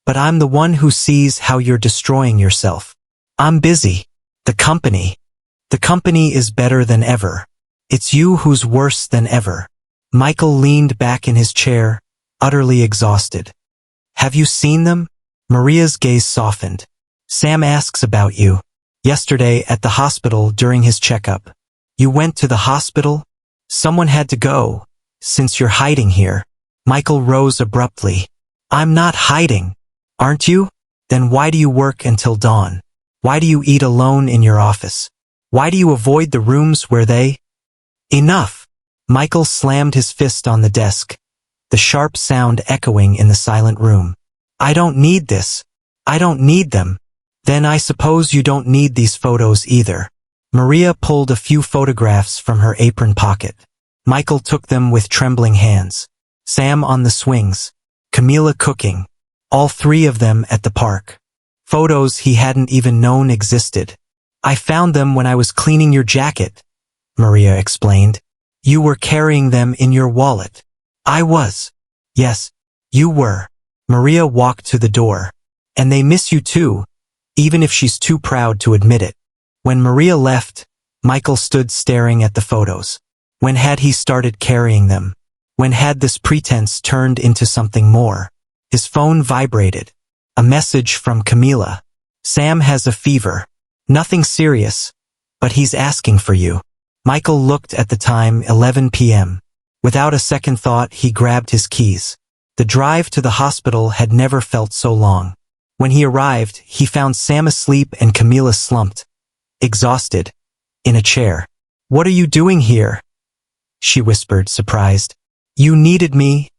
But I'm the one who sees how you're destroying yourself. I'm busy. The company is better than ever. It's you who's worse than ever. Michael leaned back in his chair, utterly exhausted. Have you seen them? Maria's gaze softened. Sam asks about you. Yesterday at the hospital during his checkup. You went to the hospital? Someone had to go, since you're hiding here. Michael rose abruptly. I'm not hiding. Aren't you? Then why do you work until dawn? Why do you eat alone in your office? Why do you avoid the rooms where they... Enough! Michael slammed his fist on the desk, the sharp sound echoing in the silent room. I don't need this. I don't need them. Then I suppose you don't need these photos either. Maria pulled a few photographs from her apron pocket. Michael took them with trembling hands. Sam on the swings. Camila cooking. All three of them at the park. Photos he hadn't even known existed. I found them when I was cleaning your jacket, Maria explained. You were carrying them in your wallet. I was. Yes, you were. Maria walked to the door. And they miss you too, even if she's too proud to admit it. When Maria left, Michael stood staring at the photos. When had he started carrying them? When had this pretense turned into something more? His phone vibrated. A message from Camila. Sam has a fever. Nothing serious, but he's asking for you. Michael looked at the time, 11 p.m. Without a second thought, he grabbed his keys. The drive to the hospital had never felt so long. When he arrived, he found Sam asleep and Camila slumped, exhausted, in a chair. What are you doing here? She whispered, surprised. You needed me,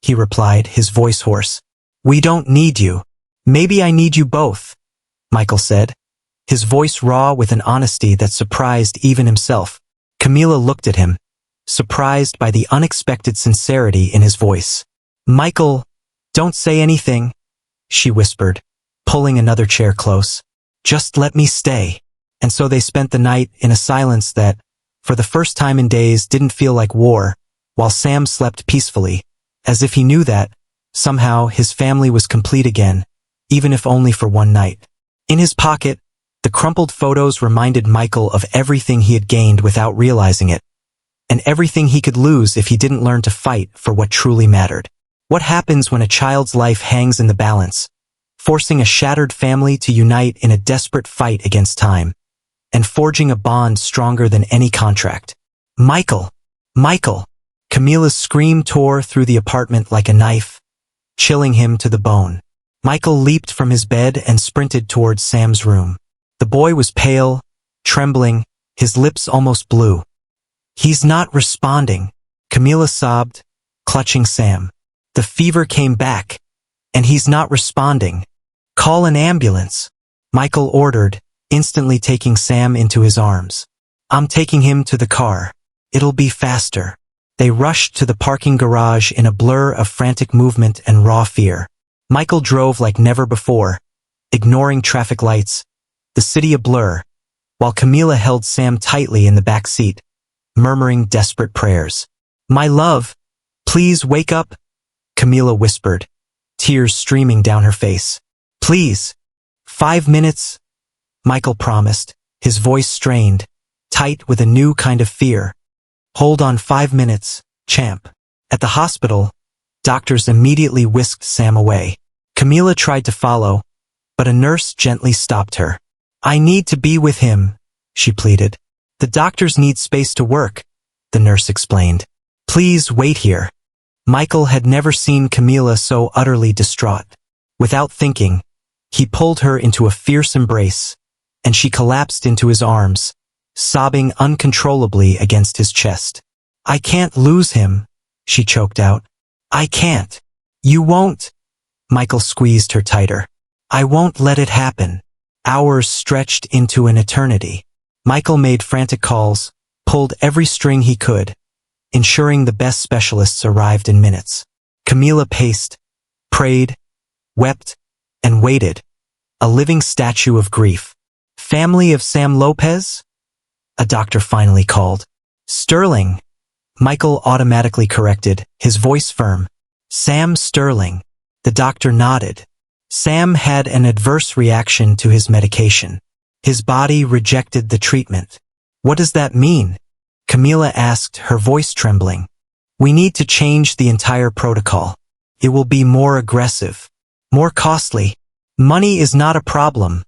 he replied, his voice hoarse. We don't need you. Maybe I need you both, Michael said, his voice raw with an honesty that surprised even himself. Camila looked at him, surprised by the unexpected sincerity in his voice. Michael, don't say anything, she whispered, pulling another chair close. Just let me stay. And so they spent the night in a silence that, for the first time in days, didn't feel like war, while Sam slept peacefully, as if he knew that, somehow, his family was complete again, even if only for one night. In his pocket, the crumpled photos reminded Michael of everything he had gained without realizing it, and everything he could lose if he didn't learn to fight for what truly mattered. What happens when a child's life hangs in the balance, forcing a shattered family to unite in a desperate fight against time, and forging a bond stronger than any contract? Michael! Michael! Camila's scream tore through the apartment like a knife, chilling him to the bone. Michael leaped from his bed and sprinted towards Sam's room. The boy was pale, trembling, his lips almost blue. He's not responding, Camila sobbed, clutching Sam. The fever came back, and he's not responding. Call an ambulance, Michael ordered, instantly taking Sam into his arms. I'm taking him to the car. It'll be faster. They rushed to the parking garage in a blur of frantic movement and raw fear. Michael drove like never before, ignoring traffic lights, the city a blur, while Camila held Sam tightly in the back seat, murmuring desperate prayers. My love, please wake up, Camila whispered, tears streaming down her face. Please. 5 minutes, Michael promised, his voice strained, tight with a new kind of fear. Hold on 5 minutes, champ. At the hospital, doctors immediately whisked Sam away. Camila tried to follow, but a nurse gently stopped her. I need to be with him, she pleaded. The doctors need space to work, the nurse explained. Please wait here. Michael had never seen Camila so utterly distraught. Without thinking, he pulled her into a fierce embrace, and she collapsed into his arms, sobbing uncontrollably against his chest. I can't lose him, she choked out. I can't. You won't. Michael squeezed her tighter. I won't let it happen. Hours stretched into an eternity. Michael made frantic calls, pulled every string he could, ensuring the best specialists arrived in minutes. Camila paced, prayed, wept, and waited, a living statue of grief. Family of Sam Lopez? a doctor finally called. Sterling, Michael automatically corrected, his voice firm. Sam Sterling. The doctor nodded. Sam had an adverse reaction to his medication. His body rejected the treatment. What does that mean? Camila asked, her voice trembling. We need to change the entire protocol. It will be more aggressive, more costly. Money is not a problem,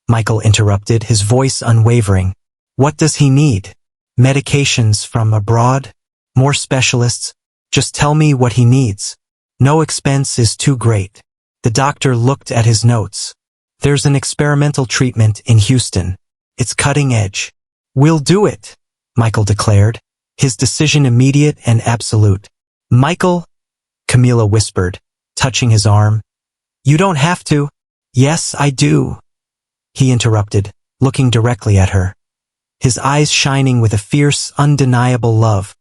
Michael interrupted, his voice unwavering. What does he need? Medications from abroad? More specialists? Just tell me what he needs. No expense is too great. The doctor looked at his notes. There's an experimental treatment in Houston. It's cutting edge. We'll do it, Michael declared, his decision immediate and absolute. Michael, Camila whispered, touching his arm. You don't have to. Yes, I do, he interrupted, looking directly at her, his eyes shining with a fierce, undeniable love.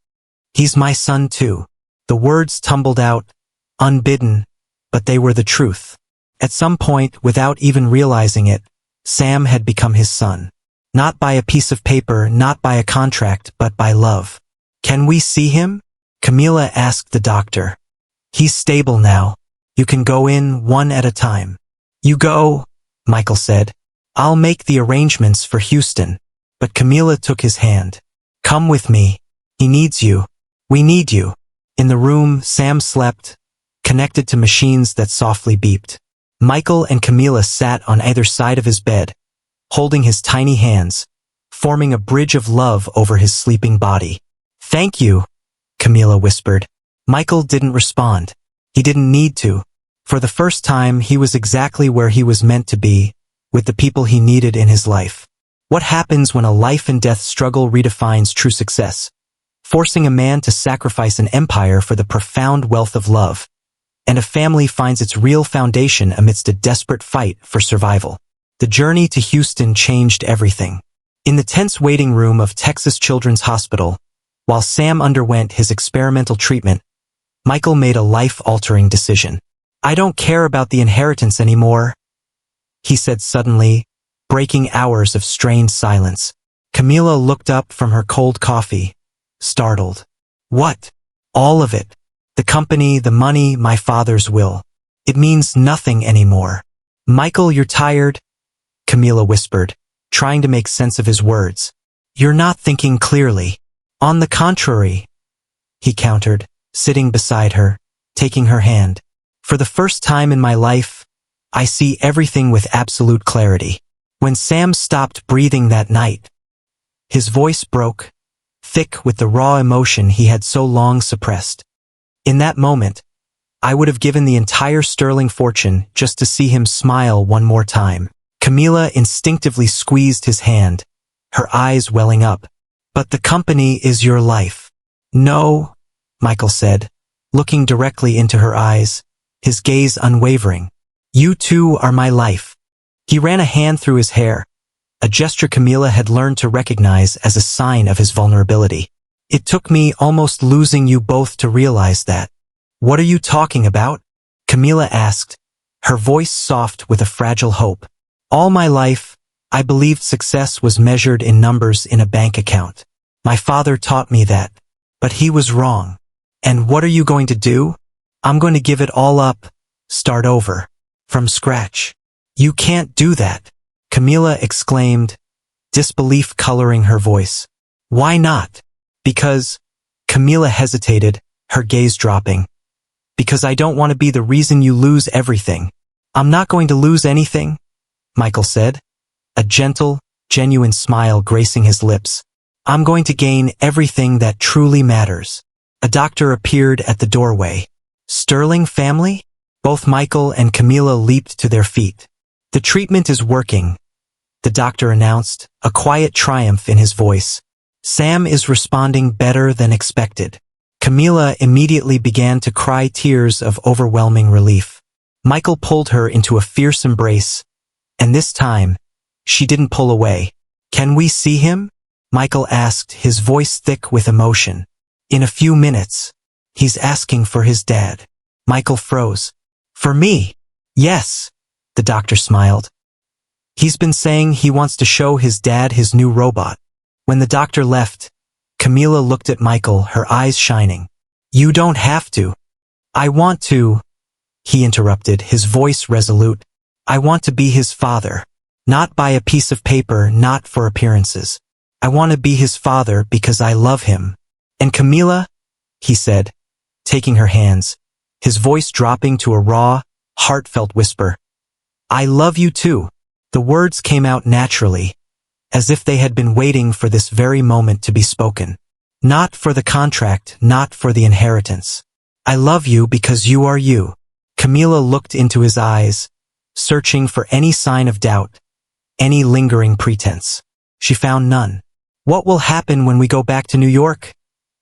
He's my son too. The words tumbled out, unbidden, but they were the truth. At some point, without even realizing it, Sam had become his son. Not by a piece of paper, not by a contract, but by love. Can we see him? Camila asked the doctor. He's stable now. You can go in one at a time. You go, Michael said. I'll make the arrangements for Houston. But Camila took his hand. Come with me. He needs you. We need you. In the room, Sam slept, connected to machines that softly beeped. Michael and Camila sat on either side of his bed, holding his tiny hands, forming a bridge of love over his sleeping body. Thank you, Camila whispered. Michael didn't respond. He didn't need to. For the first time, he was exactly where he was meant to be, with the people he needed in his life. What happens when a life-and-death struggle redefines true success, forcing a man to sacrifice an empire for the profound wealth of love, and a family finds its real foundation amidst a desperate fight for survival? The journey to Houston changed everything. In the tense waiting room of Texas Children's Hospital, while Sam underwent his experimental treatment, Michael made a life-altering decision. I don't care about the inheritance anymore, he said suddenly, breaking hours of strained silence. Camila looked up from her cold coffee, startled. What? All of it. The company, the money, my father's will. It means nothing anymore. Michael, you're tired, Camila whispered, trying to make sense of his words. You're not thinking clearly. On the contrary, he countered, sitting beside her, taking her hand. For the first time in my life, I see everything with absolute clarity. When Sam stopped breathing that night, his voice broke, thick with the raw emotion he had so long suppressed. In that moment, I would have given the entire Sterling fortune just to see him smile one more time. Camila instinctively squeezed his hand, her eyes welling up. But the company is your life. No, Michael said, looking directly into her eyes, his gaze unwavering. You too are my life. He ran a hand through his hair, a gesture Camila had learned to recognize as a sign of his vulnerability. It took me almost losing you both to realize that. What are you talking about? Camila asked, her voice soft with a fragile hope. All my life, I believed success was measured in numbers in a bank account. My father taught me that, but he was wrong. And what are you going to do? I'm going to give it all up, start over, from scratch. You can't do that, Camila exclaimed, disbelief coloring her voice. Why not? Because, Camila hesitated, her gaze dropping. Because I don't want to be the reason you lose everything. I'm not going to lose anything, Michael said, a gentle, genuine smile gracing his lips. I'm going to gain everything that truly matters. A doctor appeared at the doorway. Sterling family? Both Michael and Camila leaped to their feet. The treatment is working, the doctor announced, a quiet triumph in his voice. Sam is responding better than expected. Camila immediately began to cry tears of overwhelming relief. Michael pulled her into a fierce embrace, and this time, she didn't pull away. Can we see him? Michael asked, his voice thick with emotion. In a few minutes. He's asking for his dad. Michael froze. For me? Yes, the doctor smiled. He's been saying he wants to show his dad his new robot. When the doctor left, Camila looked at Michael, her eyes shining. "You don't have to." "I want to," he interrupted, his voice resolute. "I want to be his father. Not by a piece of paper, not for appearances. I want to be his father because I love him." "And Camila," he said, taking her hands, his voice dropping to a raw, heartfelt whisper, "I love you too." The words came out naturally, as if they had been waiting for this very moment to be spoken. Not for the contract, not for the inheritance. "I love you because you are you." Camila looked into his eyes, searching for any sign of doubt, any lingering pretense. She found none. "What will happen when we go back to New York?"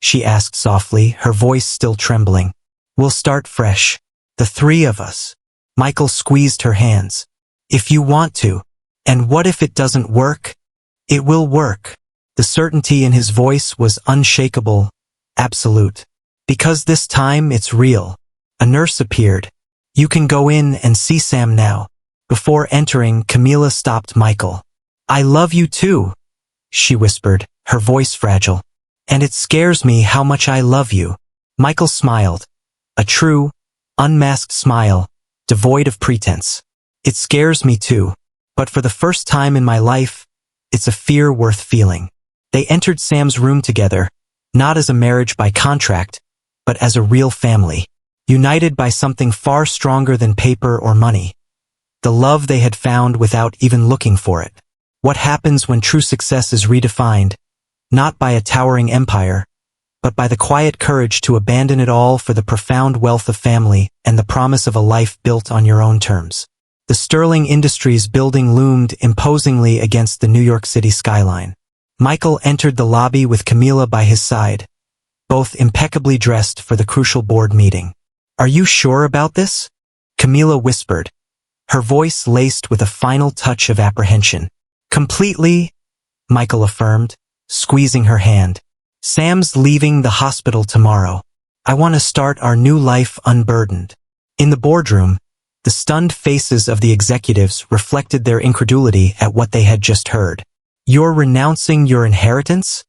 she asked softly, her voice still trembling. "We'll start fresh. The three of us." Michael squeezed her hands. "If you want to. And what if it doesn't work?" "It will work." The certainty in his voice was unshakable, absolute. "Because this time it's real." A nurse appeared. "You can go in and see Sam now." Before entering, Camila stopped Michael. "I love you too," she whispered, her voice fragile. "And it scares me how much I love you." Michael smiled. A true, unmasked smile, devoid of pretense. "It scares me too. But for the first time in my life, it's a fear worth feeling." They entered Sam's room together, not as a marriage by contract, but as a real family, united by something far stronger than paper or money. The love they had found without even looking for it. What happens when true success is redefined, not by a towering empire, but by the quiet courage to abandon it all for the profound wealth of family and the promise of a life built on your own terms. The Sterling Industries building loomed imposingly against the New York City skyline. Michael entered the lobby with Camila by his side, both impeccably dressed for the crucial board meeting. "Are you sure about this?" Camila whispered, her voice laced with a final touch of apprehension. "Completely," Michael affirmed, squeezing her hand. "Sam's leaving the hospital tomorrow. I want to start our new life unburdened." In the boardroom, the stunned faces of the executives reflected their incredulity at what they had just heard. "You're renouncing your inheritance?"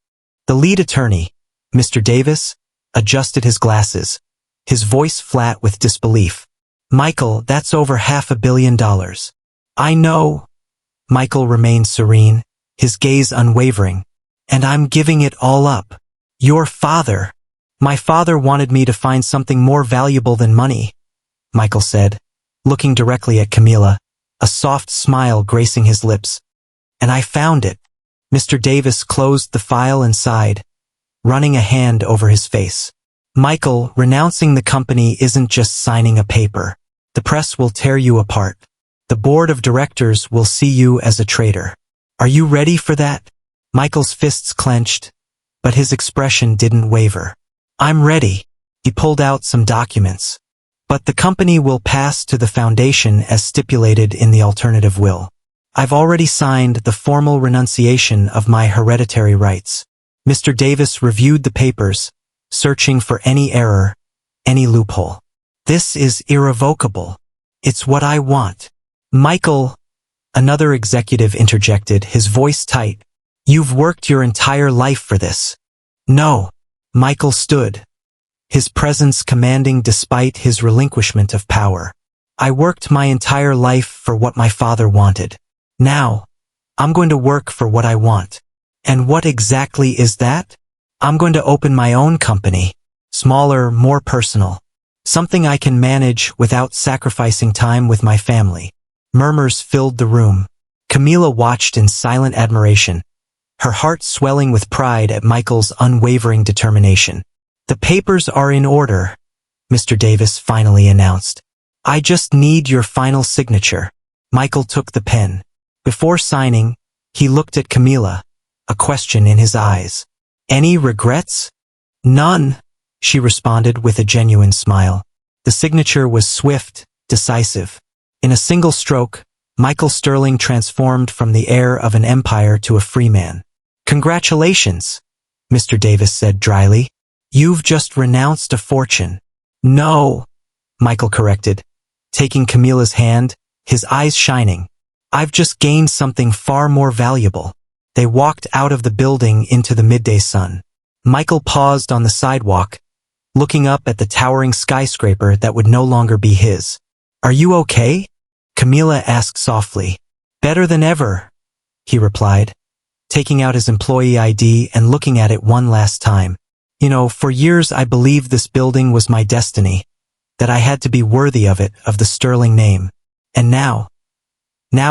The lead attorney, Mr. Davis, adjusted his glasses, his voice flat with disbelief. "Michael, that's over $500 million. "I know." Michael remained serene, his gaze unwavering. "And I'm giving it all up." "Your father." "My father wanted me to find something more valuable than money," Michael said, looking directly at Camila, a soft smile gracing his lips. "And I found it." Mr. Davis closed the file and sighed, running a hand over his face. "Michael, renouncing the company isn't just signing a paper. The press will tear you apart. The board of directors will see you as a traitor. Are you ready for that?" Michael's fists clenched, but his expression didn't waver. "I'm ready." He pulled out some documents. "But the company will pass to the foundation as stipulated in the alternative will. I've already signed the formal renunciation of my hereditary rights." Mr. Davis reviewed the papers, searching for any error, any loophole. "This is irrevocable. It's what I want." "Michael," another executive interjected, his voice tight, "you've worked your entire life for this." "No." Michael stood, his presence commanding despite his relinquishment of power. "I worked my entire life for what my father wanted. Now, I'm going to work for what I want." "And what exactly is that?" "I'm going to open my own company. Smaller, more personal. Something I can manage without sacrificing time with my family." Murmurs filled the room. Camila watched in silent admiration, her heart swelling with pride at Michael's unwavering determination. "The papers are in order," Mr. Davis finally announced. "I just need your final signature." Michael took the pen. Before signing, he looked at Camila, a question in his eyes. "Any regrets?" "None," she responded with a genuine smile. The signature was swift, decisive. In a single stroke, Michael Sterling transformed from the heir of an empire to a free man. "Congratulations," Mr. Davis said dryly. "You've just renounced a fortune." "No," Michael corrected, taking Camila's hand, his eyes shining. "I've just gained something far more valuable." They walked out of the building into the midday sun. Michael paused on the sidewalk, looking up at the towering skyscraper that would no longer be his. "Are you okay?" Camila asked softly. "Better than ever," he replied, taking out his employee ID and looking at it one last time. "You know, for years I believed this building was my destiny, that I had to be worthy of it, of the sterling name. And now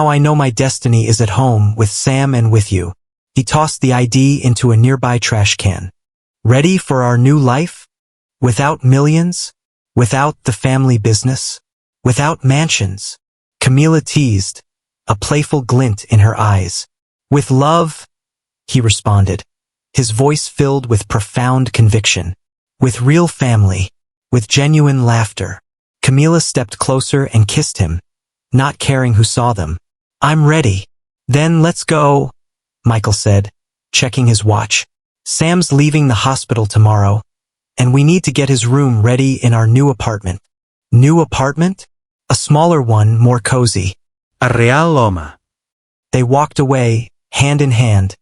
I know my destiny is at home with Sam and with you." He tossed the ID into a nearby trash can. "Ready for our new life? Without millions? Without the family business? Without mansions?" Camila teased, a playful glint in her eyes. "With love," he responded, his voice filled with profound conviction. "With real family. With genuine laughter." Camila stepped closer and kissed him, not caring who saw them. "I'm ready." "Then let's go," Michael said, checking his watch. "Sam's leaving the hospital tomorrow, and we need to get his room ready in our new apartment." "New apartment?" "A smaller one, more cozy." A Real Loma. They walked away, hand in hand,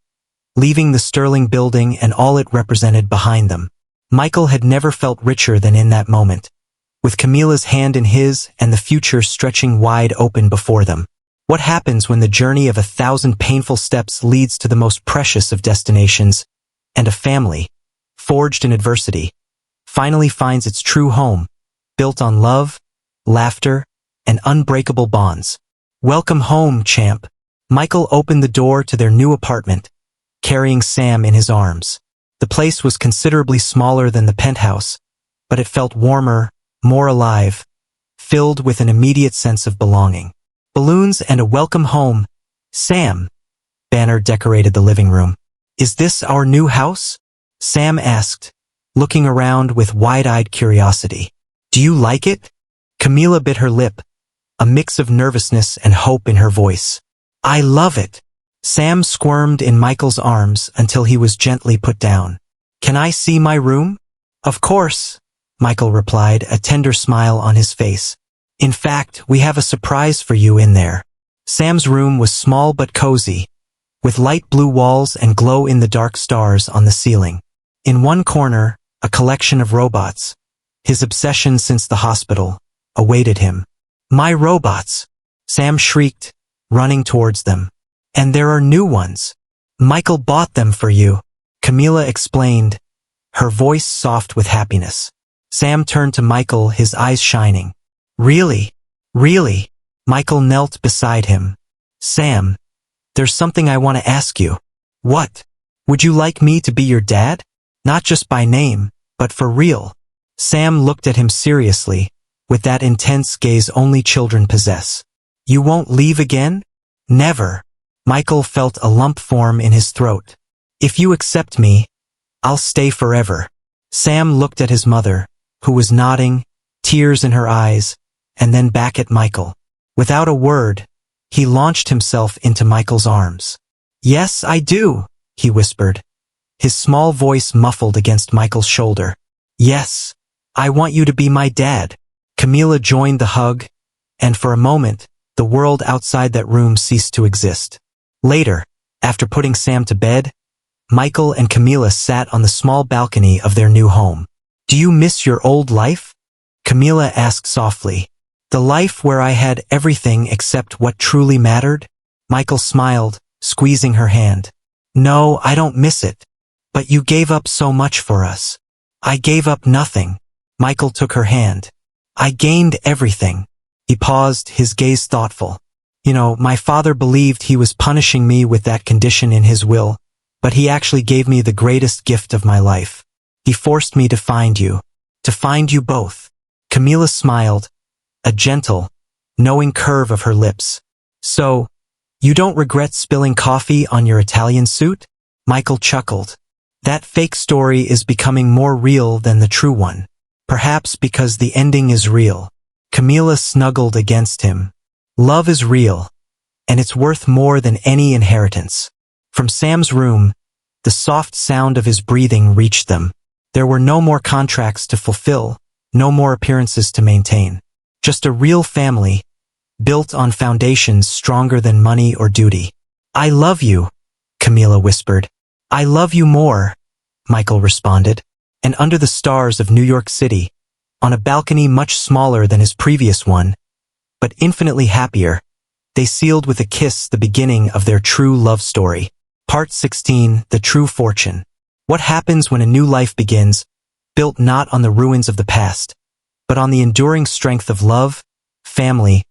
leaving the sterling building and all it represented behind them. Michael had never felt richer than in that moment, with Camila's hand in his and the future stretching wide open before them. What happens when the journey of 1,000 painful steps leads to the most precious of destinations, and a family, forged in adversity, finally finds its true home, built on love, laughter, and unbreakable bonds? "Welcome home, champ." Michael opened the door to their new apartment, carrying Sam in his arms. The place was considerably smaller than the penthouse, but it felt warmer, more alive, filled with an immediate sense of belonging. Balloons and a "Welcome home, Sam" banner decorated the living room. "Is this our new house?" Sam asked, looking around with wide-eyed curiosity. "Do you like it?" Camila bit her lip, a mix of nervousness and hope in her voice. "I love it." Sam squirmed in Michael's arms until he was gently put down. "Can I see my room?" "Of course," Michael replied, a tender smile on his face. "In fact, we have a surprise for you in there." Sam's room was small but cozy, with light blue walls and glow-in-the-dark stars on the ceiling. In one corner, a collection of robots, his obsession since the hospital, awaited him. "My robots!" Sam shrieked, running towards them. "And there are new ones. Michael bought them for you," Camila explained, her voice soft with happiness. Sam turned to Michael, his eyes shining. "Really? Really?" Michael knelt beside him. "Sam, there's something I want to ask you." "What?" "Would you like me to be your dad? Not just by name, but for real?" Sam looked at him seriously, with that intense gaze only children possess. "You won't leave again?" "Never." Michael felt a lump form in his throat. "If you accept me, I'll stay forever." Sam looked at his mother, who was nodding, tears in her eyes, and then back at Michael. Without a word, he launched himself into Michael's arms. "Yes, I do," he whispered, his small voice muffled against Michael's shoulder. "Yes, I want you to be my dad." Camila joined the hug, and for a moment, the world outside that room ceased to exist. Later, after putting Sam to bed, Michael and Camila sat on the small balcony of their new home. "Do you miss your old life?" Camila asked softly. "The life where I had everything except what truly mattered?" Michael smiled, squeezing her hand. "No, I don't miss it. But you gave up so much for us." "I gave up nothing." Michael took her hand. "I gained everything." He paused, his gaze thoughtful. "You know, my father believed he was punishing me with that condition in his will, but he actually gave me the greatest gift of my life. He forced me to find you both." Camila smiled, a gentle, knowing curve of her lips. "So, you don't regret spilling coffee on your Italian suit?" Michael chuckled. "That fake story is becoming more real than the true one. Perhaps because the ending is real." Camila snuggled against him. "Love is real, and it's worth more than any inheritance." From Sam's room, the soft sound of his breathing reached them. There were no more contracts to fulfill, no more appearances to maintain. Just a real family, built on foundations stronger than money or duty. "I love you," Camila whispered. I love you more, Michael responded. And under the stars of New York City, on a balcony much smaller than his previous one, but infinitely happier, they sealed with a kiss the beginning of their true love story. Part 16, The True Fortune. What happens when a new life begins, built not on the ruins of the past, but on the enduring strength of love, family,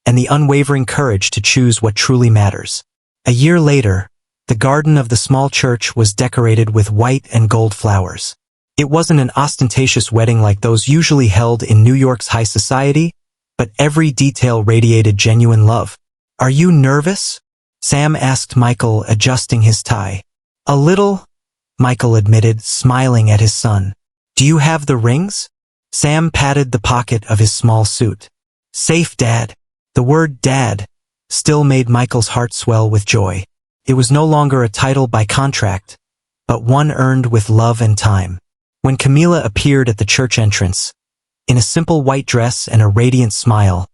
and the unwavering courage to choose what truly matters. A year later, the garden of the small church was decorated with white and gold flowers. It wasn't an ostentatious wedding like those usually held in New York's high society, but every detail radiated genuine love. Are you nervous? Sam asked Michael, adjusting his tie. A little, Michael admitted, smiling at his son. Do you have the rings? Sam patted the pocket of his small suit. Safe, Dad. The word Dad still made Michael's heart swell with joy. It was no longer a title by contract, but one earned with love and time. When Camila appeared at the church entrance, in a simple white dress and a radiant smile,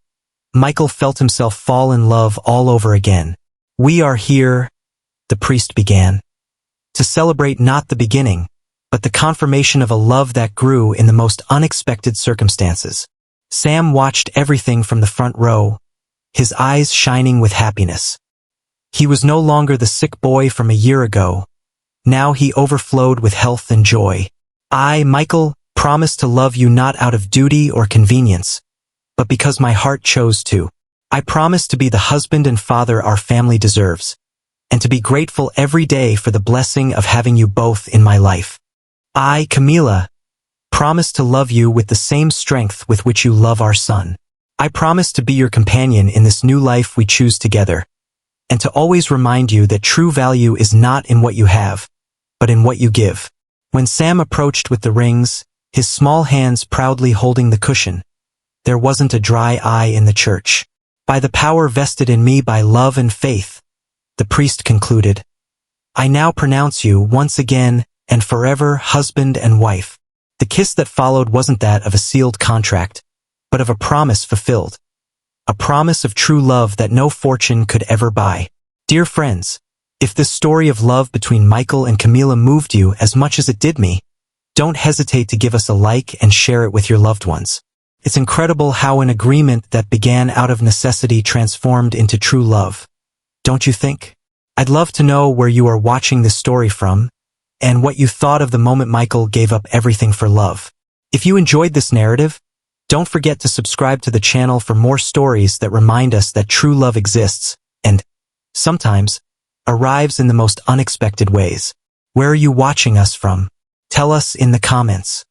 Michael felt himself fall in love all over again. We are here, the priest began, to celebrate not the beginning, but the confirmation of a love that grew in the most unexpected circumstances. Sam watched everything from the front row, his eyes shining with happiness. He was no longer the sick boy from a year ago. Now he overflowed with health and joy. I, Michael, promise to love you not out of duty or convenience, but because my heart chose to. I promise to be the husband and father our family deserves, and to be grateful every day for the blessing of having you both in my life. I, Camila, promise to love you with the same strength with which you love our son. I promise to be your companion in this new life we choose together, and to always remind you that true value is not in what you have, but in what you give. When Sam approached with the rings, his small hands proudly holding the cushion, there wasn't a dry eye in the church. By the power vested in me by love and faith, the priest concluded, I now pronounce you once again and forever husband and wife. The kiss that followed wasn't that of a sealed contract, but of a promise fulfilled. A promise of true love that no fortune could ever buy. Dear friends, if this story of love between Michael and Camila moved you as much as it did me, don't hesitate to give us a like and share it with your loved ones. It's incredible how an agreement that began out of necessity transformed into true love. Don't you think? I'd love to know where you are watching this story from, and what you thought of the moment Michael gave up everything for love. If you enjoyed this narrative, don't forget to subscribe to the channel for more stories that remind us that true love exists, and, sometimes, arrives in the most unexpected ways. Where are you watching us from? Tell us in the comments.